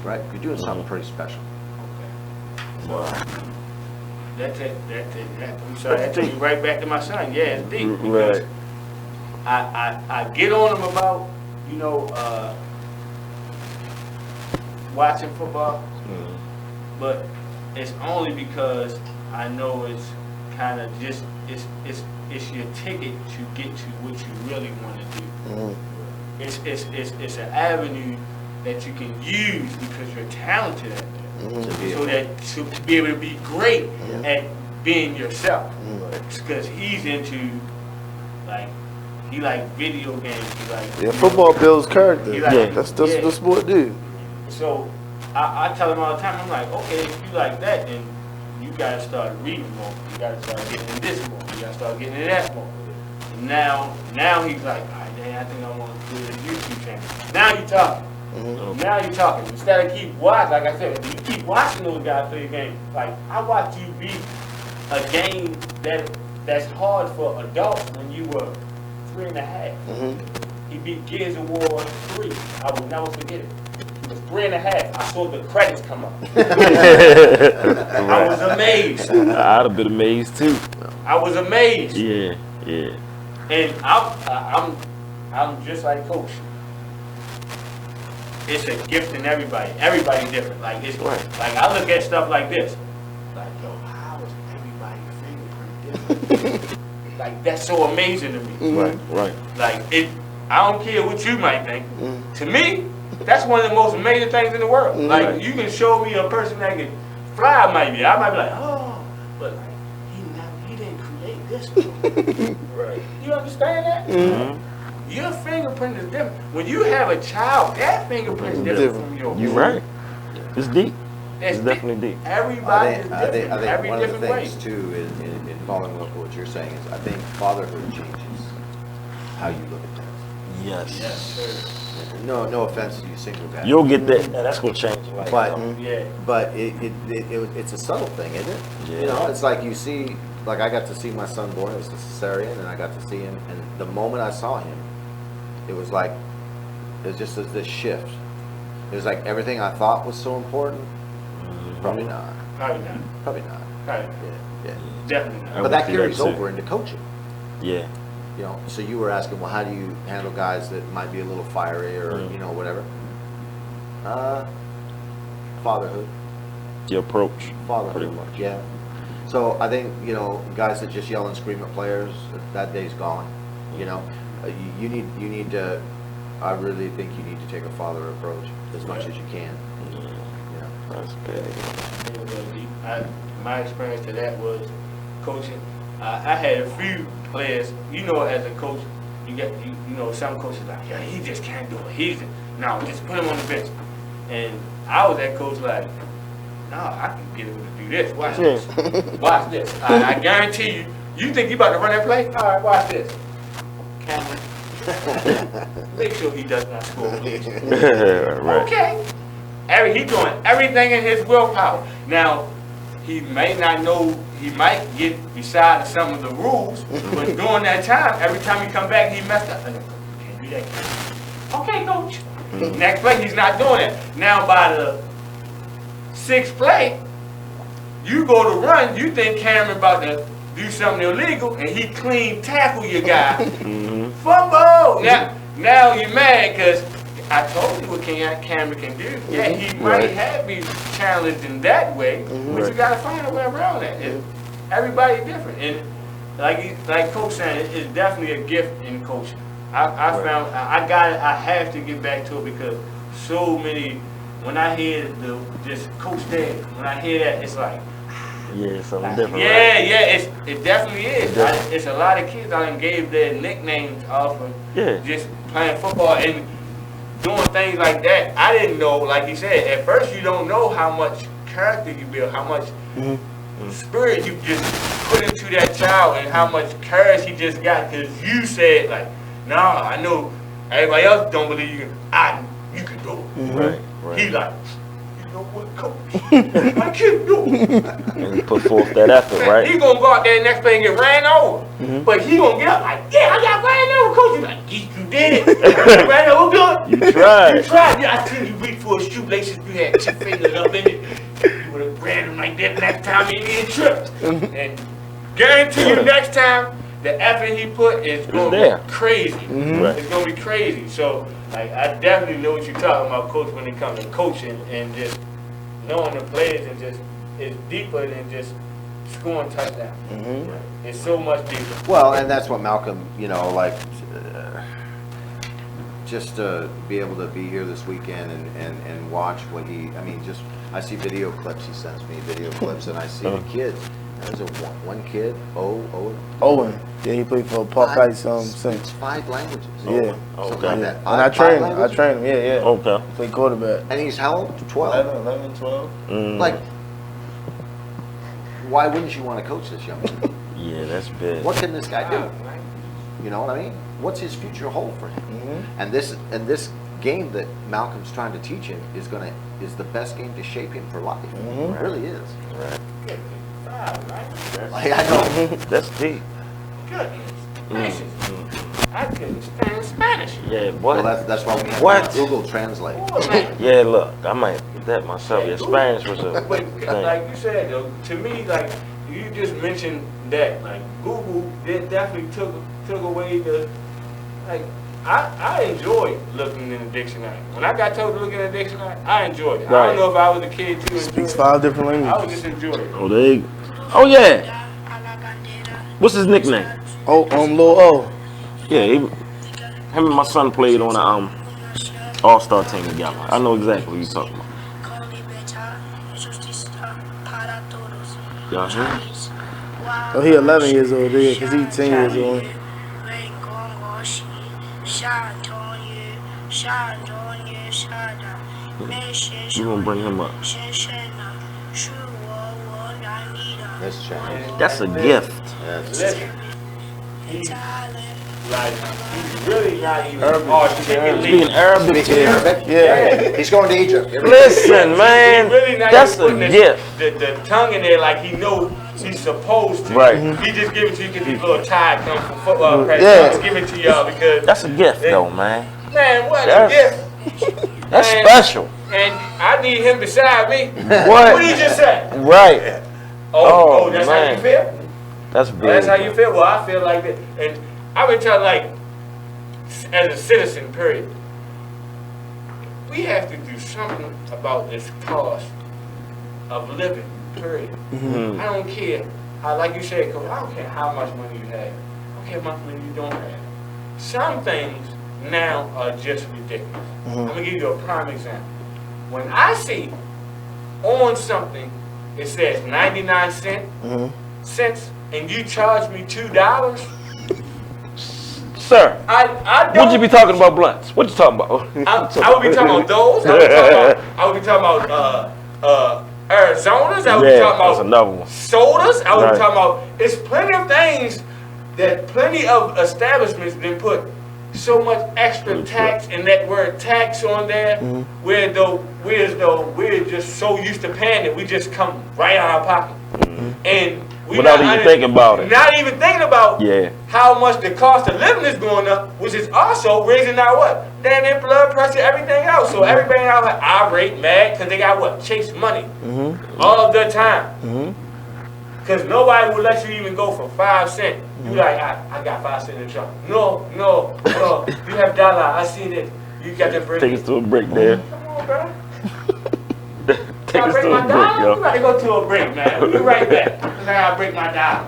Right? You're doing something pretty special. Wow. That takes me right back to my son. Yeah, it's deep. Because I get on him about, watching football, but it's only because I know it's kind of just it's your ticket to get to what you really want to do. It's an avenue that you can use because you're talented at that, so that to be able to be great at being yourself. Because he's into he like video games. He like football builds character. That's what sport do. So I tell him all the time. I'm like, okay, if you like that, then you gotta start reading more. You gotta start getting in this more. You gotta start getting in that more. And now he's like, all right, dang, I think I want to do a YouTube channel. Now you're talking. Now you're talking. Instead of keep watching, like I said, you keep watching those guys play a game. Like, I watched you beat a game that's hard for adults when you were 3.5. He beat Gears of War 3. I will never forget it. It was 3.5. I saw the credits come up. I was amazed. I'd have been amazed too. I was amazed. Yeah. And I'm just like Coach. It's a gift in everybody. Everybody's different. Like it's like I look at stuff like this. Like, yo, how is everybody's fingerprint different? Like that's so amazing to me. Right. Like I don't care what you might think. To me, that's one of the most amazing things in the world. Like you can show me a person that can fly, maybe I might be like, oh, but like he didn't create this one. Right. You understand that? Your fingerprint is different. When you have a child, that fingerprint is different from yours. You're right. It's deep. It's definitely deep. Everybody is different. I think Every one of the different things way. too, in following up what you're saying, is I think fatherhood changes how you look at things. Yes. No offense to you single guys. You'll get that. That's gonna change. But it's a subtle thing, isn't it? Yeah. You know, it's like you see, like I got to see my son born. It was a cesarean, and I got to see him. And the moment I saw him, it was like it was just this shift. It was like everything I thought was so important. Probably not. Probably not. Probably not. Probably. Yeah. Definitely not. But that carries over into coaching. Yeah. You know, so you were asking, well, how do you handle guys that might be a little fiery or you know whatever? Fatherhood. The approach. Fatherhood. Pretty much. Yeah. So I think guys that just yell and scream at players, that day's gone. You know, you need to. I really think you need to take a father approach as much as you can. Yeah. That's big. My experience to that was coaching. I had a few players. You know, as a coach, you get some coaches like, yeah, he just can't do it. No, just put him on the bench. And I was that coach like, no, I can get him to do this. Watch this. Watch this. I guarantee you. You think you about to run that play? All right, watch this. Cameron. Make sure he does not score. Right. Okay. He doing everything in his willpower. Now, he may not know, he might get beside some of the rules, but during that time, every time he come back, he messed up. Can't do that. Okay, coach. Next play, he's not doing it. Now, by the 6th play, you go to run, you think Cameron about to do something illegal, and he clean tackle your guy. Fumble! Now you're mad because I told you what Cameron can do. Yeah, he might have me challenged in that way, but you got to find a way around that. Everybody's different. And like Coach said, it's definitely a gift in coaching. I found I have to get back to it because so many, when I hear this Coach Dad, when I hear that, it's like, yeah, something different. Yeah, right? yeah, it definitely is. It's a lot of kids I done gave their nicknames off of just playing football and doing things like that. I didn't know, like you said, at first you don't know how much character you build, how much spirit you just put into that child and how much courage he just got because you said like, nah, I know everybody else don't believe you can. You can do it. Right. He like, you know what, coach? I can't do it. And put forth that effort, right? He gonna go out there next play and get ran over. But he gonna get up like, yeah, I got ran over, coach. He's like, yes, you did. You ran over good. You tried. You tried. Yeah, I seen you reach for his shoelaces. You had 2 fingers up in it. You would have ran him like that next time he didn't tripped. And guarantee you next time, the effort he put is going to be crazy. It's going to be crazy. So, like, I definitely know what you're talking about, Coach, when it comes to coaching and just knowing the players and just, it's deeper than just scoring touchdowns. It's so much deeper. Well, and that's what Malcolm, just to be able to be here this weekend and watch what I see video clips, he sends me video clips, and I see the kids. There's one kid, Owen. Yeah, he played for Park Heights. It's 5 languages. Yeah. Something like that. And I train him. Yeah. Okay. He played quarterback. And he's how old? 12? 11, 12. Like, why wouldn't you want to coach this young man? Yeah, that's big. What can this guy do? You know what I mean? What's his future hold for him? And this game that Malcolm's trying to teach him is the best game to shape him for life. It really is. Right. I know. That's deep. Goodness. I couldn't stand Spanish. Yeah, boy. Well, that's why we have Google Translate. Yeah, look, I might get that myself. Yeah, Spanish was a But thing. like you said, though, to me, like you just mentioned that, like Google definitely took away the, like I enjoyed looking in the dictionary. When I got told to look in the dictionary, I enjoyed it. I Right. don't know if I was a kid too. Speaks 5 different I languages. would just enjoy it. Oh, there you go. Oh, yeah. What's his nickname? Oh, Lil O. Yeah, him and my son played on a all-star team together. I know exactly what you're talking about. Y'all hear? Oh, he 11 years old, yeah, because he 10 years old. We're going to bring him up. That's Chinese. That's a gift. Listen, he's really not even articulate. Speaking Arabic. Yeah. He's going to Egypt. Listen, man, He's really not that's even a putting gift. the tongue in there like he knows he's supposed to. Right. He just give it to you because he's a little tired come from football practice. Yeah. Just give it to y'all because That's a gift, though, man. man, what That's- a gift. That's Man, special. And I need him beside me. What? What did you just say? Right. Oh, that's man. how you feel? That's big. That's how you feel? Well, I feel like that. And I've been telling, like, as a citizen, period, we have to do something about this cost of living, period. I don't care. Like you said, Coach, I don't care how much money you have. I don't care how much money you don't have. Some things now are just ridiculous. I'm going to give you a prime example. When I see on something, it says 99 cents, and you charge me $2, Sir, I don't. would you be talking about blunts? What you talking about? I would be talking about those. I would be talking about Arizonas. I would be talking that's about another one. sodas. I would Right. be talking about. It's plenty of things that plenty of establishments then put so much extra tax and that word tax on there, where though we're just so used to paying it, we just come right out of our pocket, and we Without not even thinking about it. Not even thinking about Yeah. how much the cost of living is going up, which is also raising our what? Damn their blood pressure, everything else. So everybody out here irate, mad, because they got what? Chase money all the time. Because nobody will let you even go for 5 cents. You like, I got 5 cents in the trunk. No. You have dollar. I seen it. You got that break. Take us to a break there. Come on, bro. Take us break to my a break, dollar? We yo. gotta go to a break, man. We'll be right back. Because I gotta break my dollar.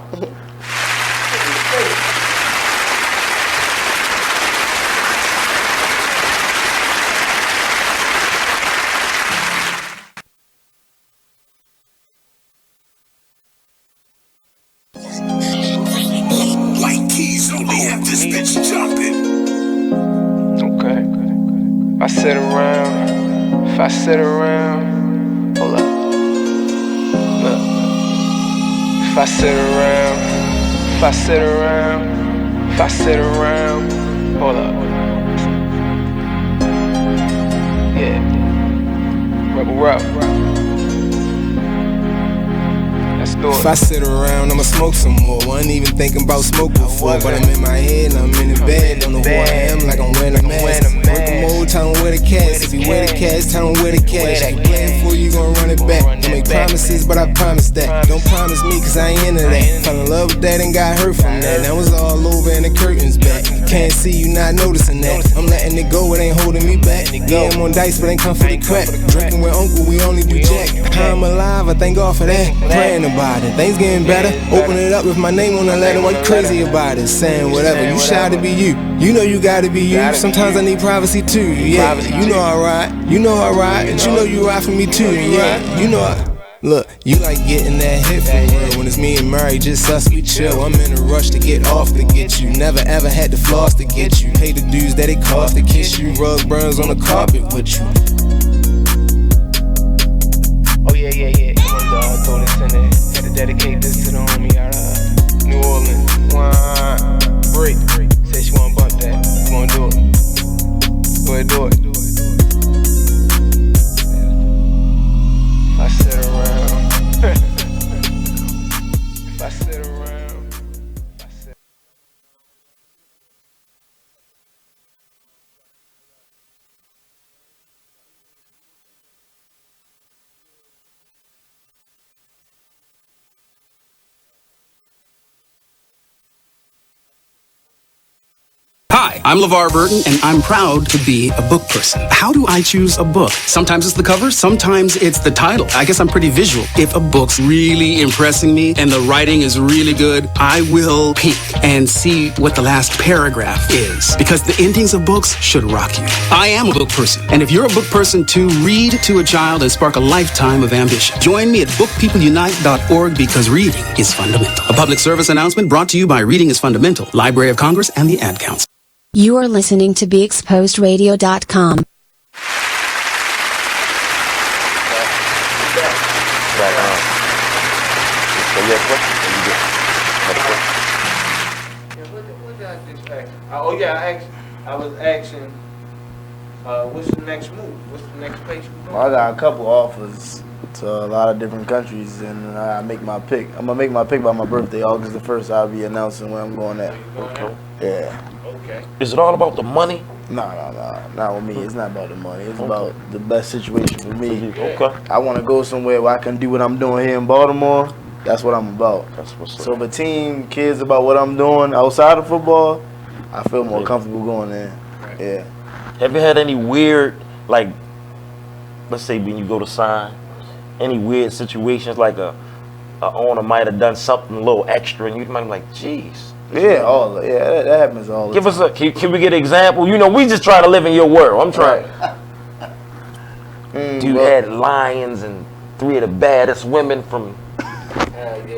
White keys only have this bitch jumping. Okay. If I sit around, hold up. Look. If I sit around, hold up. Yeah. Rebel up. Let's do it. If I sit around, I'ma smoke some more. Wasn't even thinking about smoke before, but I'm in my head and I'm in the bed. Don't know who I am, like I'm wearing a mask. Working mode, tell 'em where the cash. If you wear the cash, tell 'em where the cash. If you playing for you, gon' run it back. Don't make promises, but I promise that. Don't promise me, cause I ain't into that. Fell in love with that and got hurt from that. Now it's all over and the curtains back. Can't see you not noticing that. I'm letting it go, it ain't holding me back. Yeah, I'm on dice, but ain't come for the crack. Drinking with uncle, we only do jack. How I'm alive, I thank God for that. Praying about it, things getting better. Open it up with my name on the letter. Why you crazy about it? Saying whatever, you shy to be you. You know you gotta be you. Sometimes I need privacy too. Yeah, you know I ride. You know I ride, and you know you ride for me too. Yeah, you know I. Look, you like getting that hit for real. When it's me and Murray, just us, we chill. I'm in a rush to get off to get you. Never ever had to floss to get you. Pay the dues that it cost to kiss you. Rug burns on the carpet with you. Oh yeah. Come on, dog. Throw this in there. Had to dedicate this to the homie out of New Orleans. Break. Say she wanna bump that. You wanna do it? Go ahead, do it. If I sit around. If I sit around. Hi, I'm LeVar Burton, and I'm proud to be a book person. How do I choose a book? Sometimes it's the cover, sometimes it's the title. I guess I'm pretty visual. If a book's really impressing me and the writing is really good, I will peek and see what the last paragraph is, because the endings of books should rock you. I am a book person, and if you're a book person too, read to a child and spark a lifetime of ambition. Join me at bookpeopleunite.org, because reading is fundamental. A public service announcement brought to you by Reading is Fundamental, Library of Congress, and the Ad Council. You are listening to BeExposedRadio.com. What did I just ask? Oh yeah, I was asking, what's the next move? What's the next place we going? Well, I got a couple offers to a lot of different countries, and I make my pick. I'm gonna make my pick by my birthday, August the 1st. I'll be announcing where I'm going at. Okay. Yeah. Okay. Is it all about the money? No, not with me. It's not about the money. It's about the best situation for me. Okay. I want to go somewhere where I can do what I'm doing here in Baltimore. That's what I'm about. That's what's up. So if a team cares about what I'm doing outside of football, I feel more comfortable going there. Yeah. Have you had any weird, like, let's say when you go to sign, any weird situations like a owner might have done something a little extra and you might be like, geez. Yeah, that happens all the time. Give us can we get an example? You know, we just try to live in your world. I'm trying. Dude had lions and 3 of the baddest women from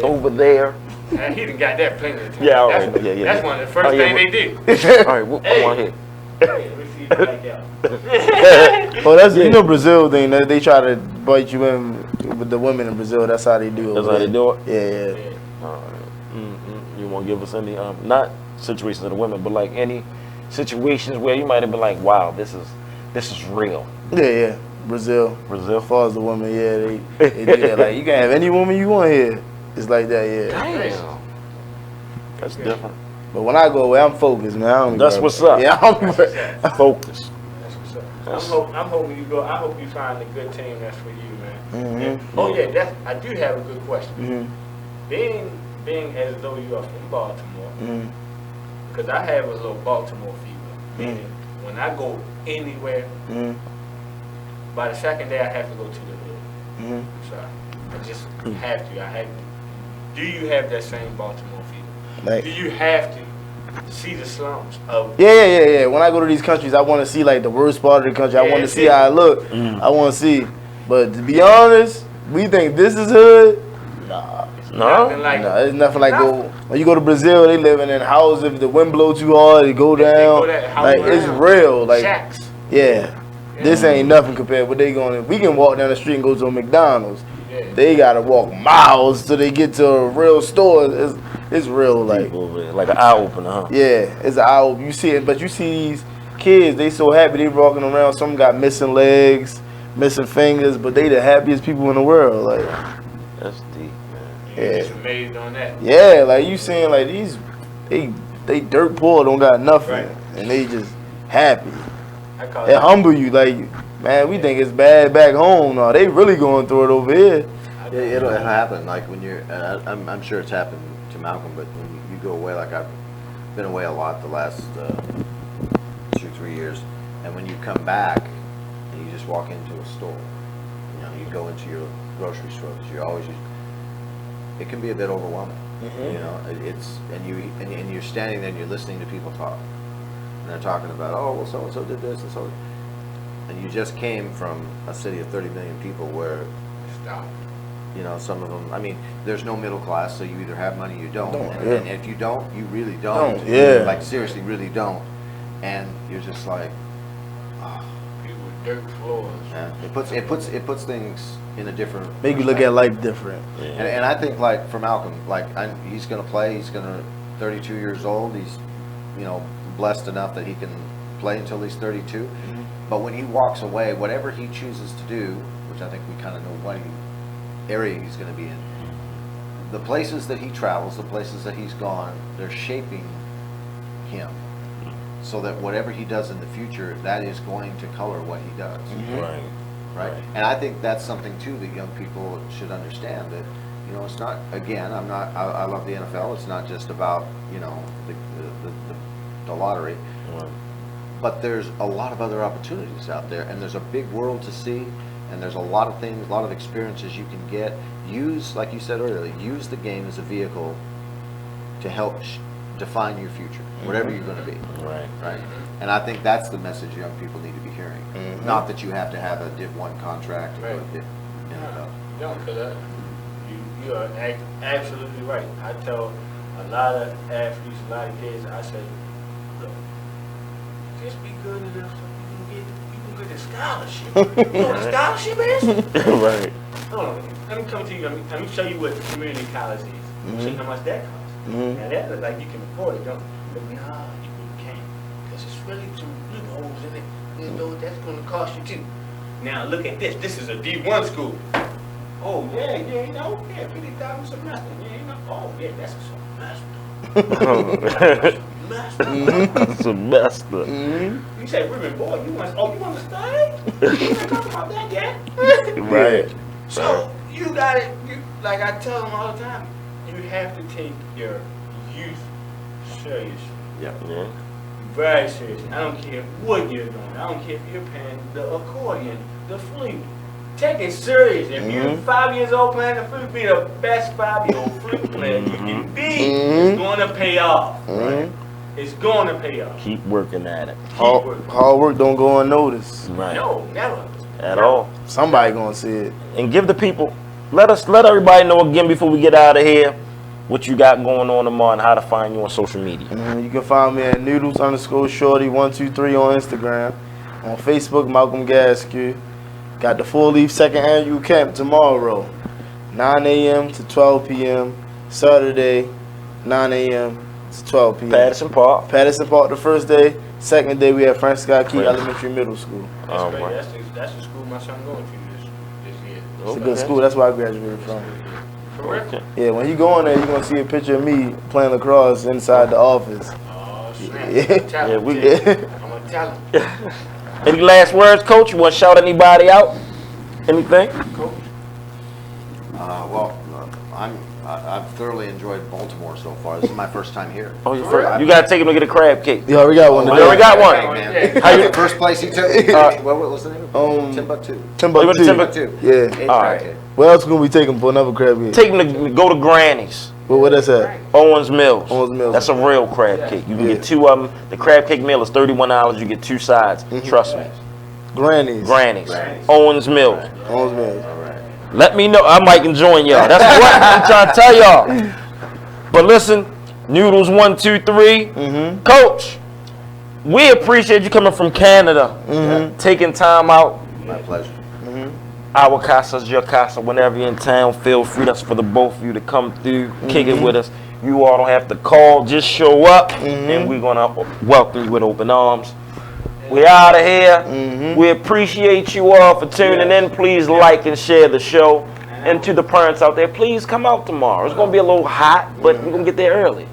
over there. He done got that plenty of times. Yeah, all right. That's one of the first things they do. All right, I want to hear. Let me see if you like that. Oh, that's you know Brazil thing. They try to bite you in with the women in Brazil. That's how they do it. That's how they do it. Yeah. All right. You want to give us any not situations of the women, but like any situations where you might have been like, wow, this is real. Yeah. Brazil. As far as the women, they do that. Like you can have any woman you want here. It's like that, yeah. Damn. That's different. But when I go away, I'm focused, man. That's what's up. Yeah, I'm focused. That's what's up. I'm hoping you go. I hope you find a good team that's for you, man. Mm-hmm. Oh yeah, I do have a good question. Mm-hmm. Being as though you are from Baltimore, because I have a little Baltimore fever. Meaning, when I go anywhere, by the second day I have to go to the hood. So I just have to. Do you have that same Baltimore fever? Like, do you have to see the slums of? Yeah. When I go to these countries, I want to see like the worst part of the country. I want to see how it look. I want to see. But to be honest, we think this is hood. No, it's nothing like when you go to Brazil, they living in houses. If the wind blow too hard, they go down. Like it's real. Like shacks. Yeah. This ain't nothing compared to what they going. We can walk down the street and go to a McDonald's. Yeah. They gotta walk miles till they get to a real store. It's real, like an eye opener, huh? Yeah, it's an eye opener. You see it, but you see these kids. They so happy they walking around. Some got missing legs, missing fingers, but they the happiest people in the world. Like that's deep. You're just amazed on that. Yeah, like you seeing like these, they dirt poor, don't got nothing, and they just happy. It humble you, like man, we think it's bad back home. No, they really going through it over here. Yeah, it'll happen. Like when you're, I'm sure it's happened to Malcolm, but when you go away, like I've been away a lot the last 2-3 years, and when you come back and you just walk into a store, you go into your grocery stores, it can be a bit overwhelming. It's and you're standing there and you're listening to people talk, and they're talking about, oh well, so and so did this and so, and you just came from a city of 30 million people where some of them, I mean, there's no middle class, so you either have money or you don't. And if you don't, you really don't. Yeah. Like seriously, really don't. And you're just like, oh. dirt floors. Yeah, it puts things in a different. Make you look at life different. And I think like for Malcolm, like he's going to play. He's going to 32 years old. He's blessed enough that he can play until he's 32. But when he walks away, whatever he chooses to do, which I think we kind of know what area he's going to be in, the places that he travels, the places that he's gone, they're shaping him so that whatever he does in the future, that is going to color what he does. Right. And I think that's something too that young people should understand, that it's not, again, I love the NFL. It's not just about the lottery, but there's a lot of other opportunities out there, and there's a big world to see, and there's a lot of things, a lot of experiences you can get. Use, like you said earlier, use the game as a vehicle to help define your future, whatever you're going to be. Right. And I think that's the message young people need to be hearing. Not that you have to have a Div 1 contract or a Div NFL. No, because you are absolutely right. I tell a lot of athletes, a lot of kids, I say, look, just be good enough so you can get a scholarship. You know what a scholarship is? Right. Hold on, let me come to you. Let me show you what community college is. Let me show you how much that costs. Now that looks like you can afford it, don't you? But nah, you can't. Because it's really some loopholes in it. You know what that's going to cost you too. Now look at this. This is a D1 school. Oh yeah, $50,000 semester. Oh yeah, that's a semester. Semester. You say, Ruben, boy, you want to stay? You ain't talking about that yet. Right. So you got it. Like I tell them all the time, you have to take your youth seriously. Yeah. Very seriously. I don't care what you're doing. I don't care if you're playing the accordion, the flute. Take it serious. If you're 5 years old playing the flute, be the best 5-year-old flute player you can be. It's going to pay off. Right? It's going to pay off. Keep working at it. Hard work don't go unnoticed. Right. No, never. At all. Somebody gonna see it. And give the people, let everybody know again before we get out of here what you got going on tomorrow and how to find you on social media. You can find me at Noodles_Shorty123 on Instagram. On Facebook, Malcolm Gaskew. Got the Full Leaf second annual camp tomorrow, 9 a.m. to 12 p.m. Saturday, 9 a.m. to 12 p.m. Patterson Park the first day. Second day we have Frank Scott Key Elementary Middle School. That's the school my son going to this year. It's a good school. That's where I graduated from. Correct. Yeah, when you go in there, you're gonna see a picture of me playing lacrosse inside the office. Oh, Yeah, we I'm gonna tell him. Any last words, Coach? You want to shout anybody out? Anything? Coach? I've thoroughly enjoyed Baltimore so far. This is my first time here. Oh, your first. You gotta take him to get a crab cake. Yeah, we got one. You already got one. How you? First place he took. What was the name? Timbuktu. Timbuktu. Yeah. All right. Where else can we take him for another crab cake? Take him to go to Granny's. What that's at? Owens Mills. Owens Mills. That's a real crab cake. You can get two of them. The crab cake meal is $31. You get two sides. Trust me. Granny's. Owens Mills. Owens Mills. Let me know. I might can join y'all. That's what I'm trying to tell y'all. But listen, Noodles 123. Coach, we appreciate you coming from Canada, taking time out. My pleasure. Our casa's your casa. Whenever you're in town, feel free. That's for the both of you to come through, kick it with us. You all don't have to call. Just show up, and we're going to welcome you with open arms. We out of here. We appreciate you all for tuning in. Please like and share the show. And to the parents out there, please come out tomorrow. It's going to be a little hot, but we're going to get there early.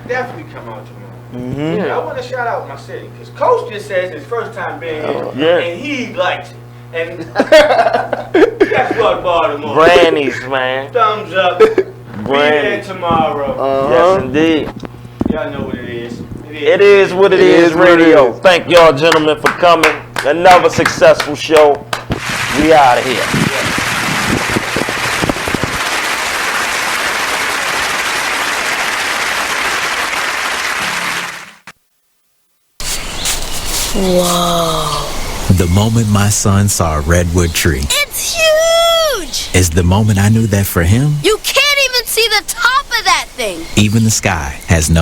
Definitely come out tomorrow. I want to shout out my city, because Coach just says it's his first time being here, and he likes it. And guess what, Baltimore? Granny's, man. Thumbs up. Be there tomorrow. Yes, indeed. Y'all know what it is. It is what it is radio. Thank y'all, gentlemen, for coming. Another successful show. We out of here. Whoa. The moment my son saw a redwood tree. It's huge! Is the moment I knew that for him, You can't even see the top of that thing! even the sky has no